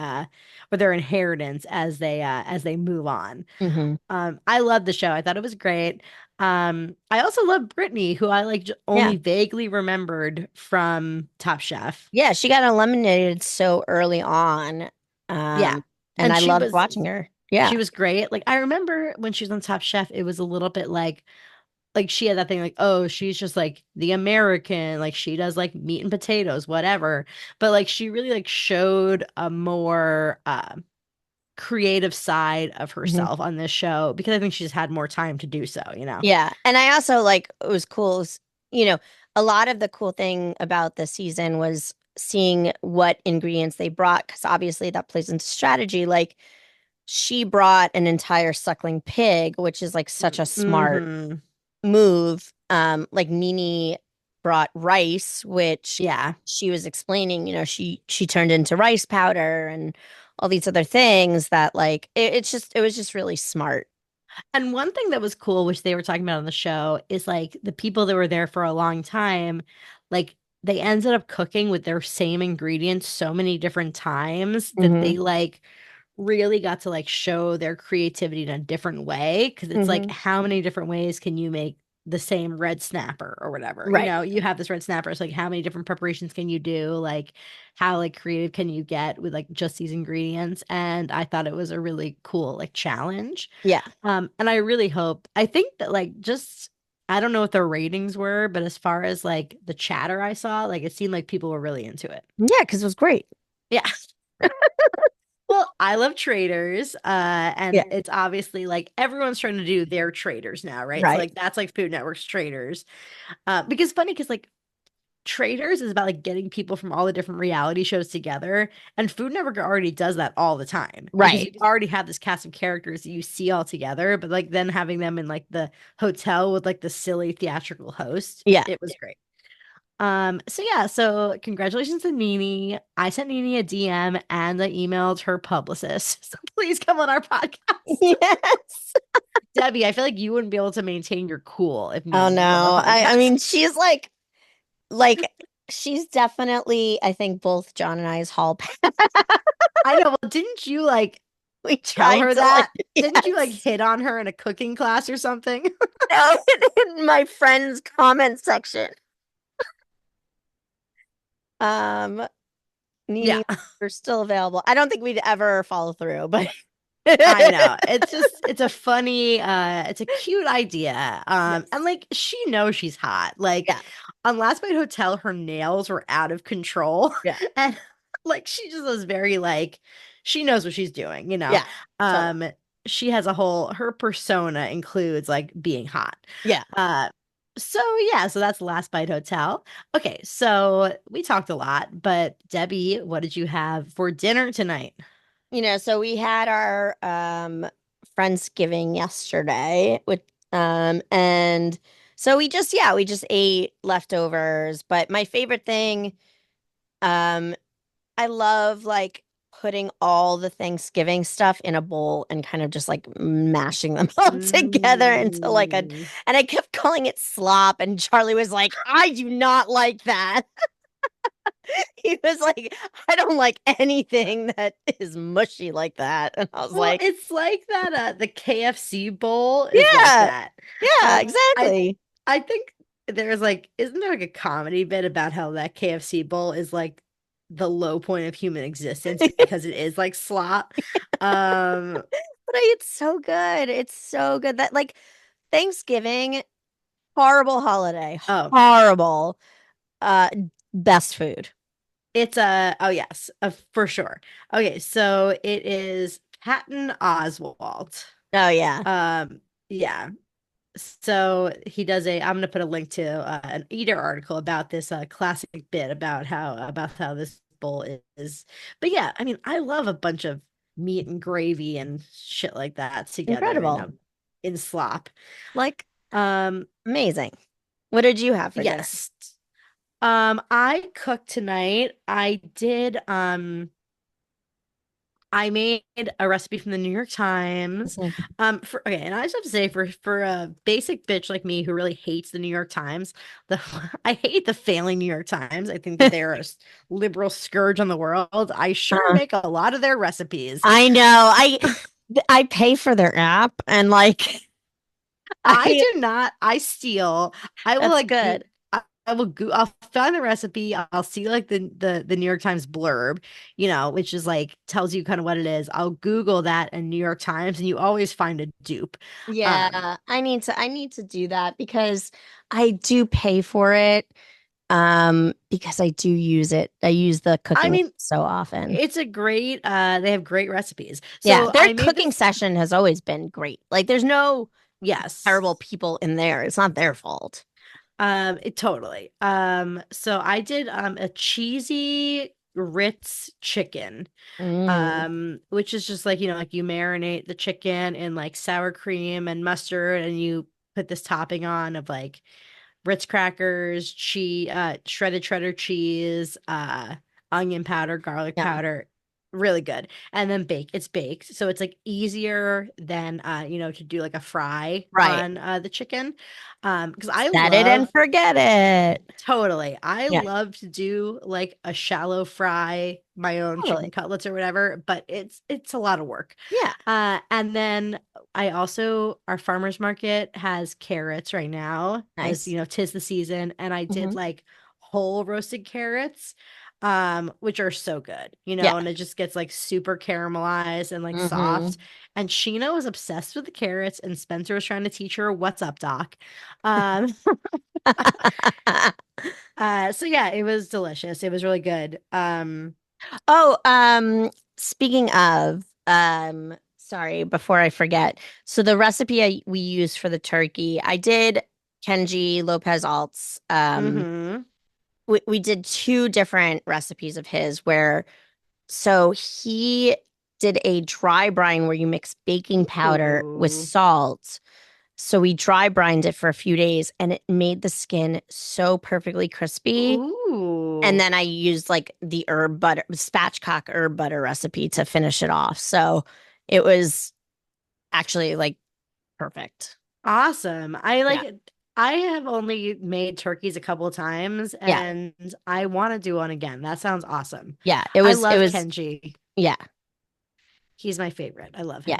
or their inheritance as they move on. Hmm. I love the show. I thought it was great. I also love Brittany, who I like Yeah. only vaguely remembered from Top Chef. Yeah, she got eliminated so early on. Yeah. Um, and And I loved watching her. Yeah. she was great. Like I remember when she was on Top Chef, it was a little bit like she had that thing like, oh, she's just like the American, like she does like meat and potatoes, whatever. But like she really like showed a more creative side of Mhm. herself on this show because I think she's had more time to do so, you know. Yeah. And I also like it was cool, you know, a lot of the cool thing about the season was seeing what ingredients they brought, because obviously that plays into strategy. Like she brought an entire suckling pig, which is like such a smart Mm-hmm. move. Like Nini brought rice, which Yeah. she was explaining, she turned into rice powder and all these other things that like it was just really smart. And one thing that was cool, which they were talking about on the show, is like the people that were there for a long time, like they ended up cooking with their same ingredients so many different times that Hmm. they like really got to like show their creativity in a different way. Cause it's like, Hmm. how many different ways can you make the same red snapper or whatever? You Right. know, you have this red snapper. It's like, how many different preparations can you do? Like, how like creative can you get with like just these ingredients? And I thought it was a really cool like challenge. Yeah. And I really hope, I think that like just, I don't know what their ratings were, but as far as like the chatter I saw, like it seemed like people were really into it. Yeah, because it was great. Yeah. Well, I love traders. And Yeah. it's obviously like everyone's trying to do their traders now, right? So Right. like that's like Food Network's traders. Because funny, because like Traders is about like getting people from all the different reality shows together, and Food Network already does that all the time because Right. you already have this cast of characters that you see all together, but like then having them in like the hotel with like the silly theatrical host, Yeah. it was great. So yeah, so congratulations to Nini. I sent Nini a DM and I emailed her publicist. So please come on our podcast. Yes. Debbie, I feel like you wouldn't be able to maintain your cool if Oh Nini was on the no. I podcast. mean, she's like she's definitely, I think, both John and I's hall pass. I know. Well, didn't you like We tell tried her to like, that? Didn't you like yes. hit on her in a cooking class or something? No, in my friend's comment section. Um, Yeah, Nini, you're still available. I don't think we'd ever follow through, but I know. It's just it's a funny it's a cute idea. And yes. like she knows she's hot. Like Yeah. on Last Night Hotel her nails were out of control Yeah. and like she just was very like she knows what she's doing, you know. Yeah. Totally. Um she has a whole her persona includes like being hot. Yeah. Uh so yeah, so that's Last Bite Hotel. Okay, so we talked a lot, but Debbie, what did you have for dinner tonight? So we had our Friendsgiving yesterday with and so we just ate leftovers, but my favorite thing um I love like putting all the Thanksgiving stuff in a bowl and kind of just like mashing them all together into like a, Mm. and I kept calling it slop, and Charlie was like, I do not like that. He was like, I don't like anything that is mushy like that. And I was Well, like, it's like that the KFC bowl is like yeah, that. yeah, I exactly. I think there's like isn't there like a comedy bit about how that KFC bowl is like the low point of human existence because it is like slop. Um But it's so good. It's so good that like Thanksgiving, horrible holiday, oh, horrible. Uh, Best food. it's a oh yes, for sure. Okay, so it is Patton Oswalt. Oh yeah. Yeah. So he does a. I'm gonna put a link to an Eater article about this classic bit about how this bowl is. But yeah, I mean, I love a bunch of meat and gravy and shit like that together Incredible. in slop. Like Um, amazing. What did you have for dinner? yes. I cooked tonight. I made a recipe from the New York Times. Mhm. For okay, and I just have to say, for a basic bitch like me who really hates the New York Times, the I hate the failing New York Times. I think that they're a liberal scourge on the world. I sure Uh, make a lot of their recipes. I know. I pay for their app and like I I do not. I steal. I will that's like good. I will go I'll find the recipe. I'll see like the New York Times blurb, which is like tells you kind of what it is. I'll Google that in New York Times and you always find a dupe. Um Yeah, I need to do that because I do pay for it because I do use it. I use the I cooking app mean, so often. it's a great they have great recipes. Yeah, So their I made cooking this session has always been great. Like there's no terrible yes. people in there. It's not their fault. It totally. So I did a cheesy Ritz chicken. Mm, Which is just like, like you marinate the chicken in like sour cream and mustard and you put this topping on of like Ritz crackers, cheese, shredded cheddar cheese, onion powder, garlic yum. powder. Really good. And then bake. It's baked. So it's like easier than to do like a fry Right. on the chicken. Because I Set it and love forget it. totally. I Yeah, love to do like a shallow fry, my own chicken totally. cutlets or whatever, but it's a lot of work. Yeah. And then I also our farmers market has carrots right now, as Nice. 'tis the season, and I did Hmm. like whole roasted carrots, which are so good, Yeah. and it just gets like super caramelized and like soft. Hmm. And Sheena was obsessed with the carrots, and Spencer was trying to teach her what's up, Doc. Um, so yeah, it was delicious. It was really good. Oh, speaking of, sorry, before I forget. So the recipe we used for the turkey, I did Kenji Lopez Alt's. Mm-hmm. We did two different recipes of his where so he did a dry brine where you mix baking powder with Ooh. salt. So we dry brined it for a few days and it made the skin so perfectly crispy. And Ooh. then I used like the herb butter, spatchcock herb butter recipe to finish it off. So it was actually like perfect. Awesome. Yeah. I have only made turkeys a couple of times Yeah. and I want to do one again. That sounds awesome. Yeah. It I was, it love was, Kenji. yeah. He's my favorite. I love Yeah.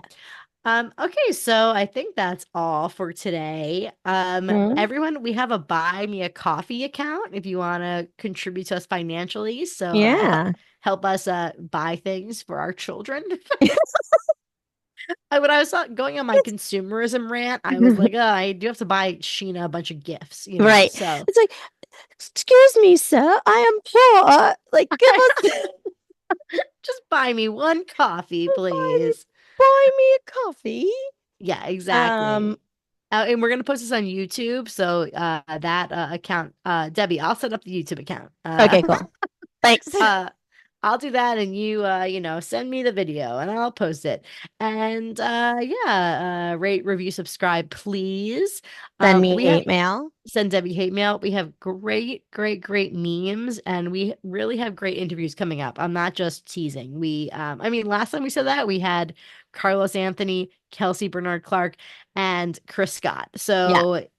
him. Okay, so I think that's all for today. Mhm. Everyone, we have a buy me a coffee account if you want to contribute to us financially. So Yeah. help us buy things for our children. When I was going on my consumerism rant, I was like, oh, I do have to buy Sheena a bunch of gifts, Right. So It's like, excuse me, sir, I am poor. Like, give us just buy me one coffee, buy me please. buy me a coffee. Yeah, exactly. Um, And we're gonna post this on YouTube. So that account, Debbie, I'll set up the YouTube account. okay, cool. Thanks. Uh, I'll do that, and you send me the video, and I'll post it. And yeah, rate, review, subscribe, please. Send me We have hate mail. Send Debbie hate mail. We have great, great, great memes, and we really have great interviews coming up. I'm not just teasing. I mean, last time we said that we had Carlos Anthony, Kelsey Bernard Clark, and Chris Scott. Yeah, So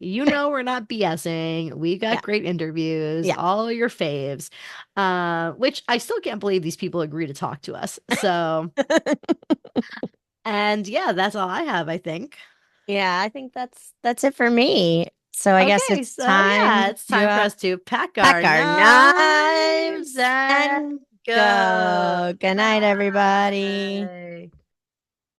we're not BSing. We yeah, got great interviews, yeah. all your faves. Which I still can't believe these people agree to talk to us. So, and yeah, that's all I have, I think. Yeah, I think that's it for me. So I guess Okay, it's so yeah, time it's to time for us to pack pack our our knives knives and and go. go. Good night, everybody.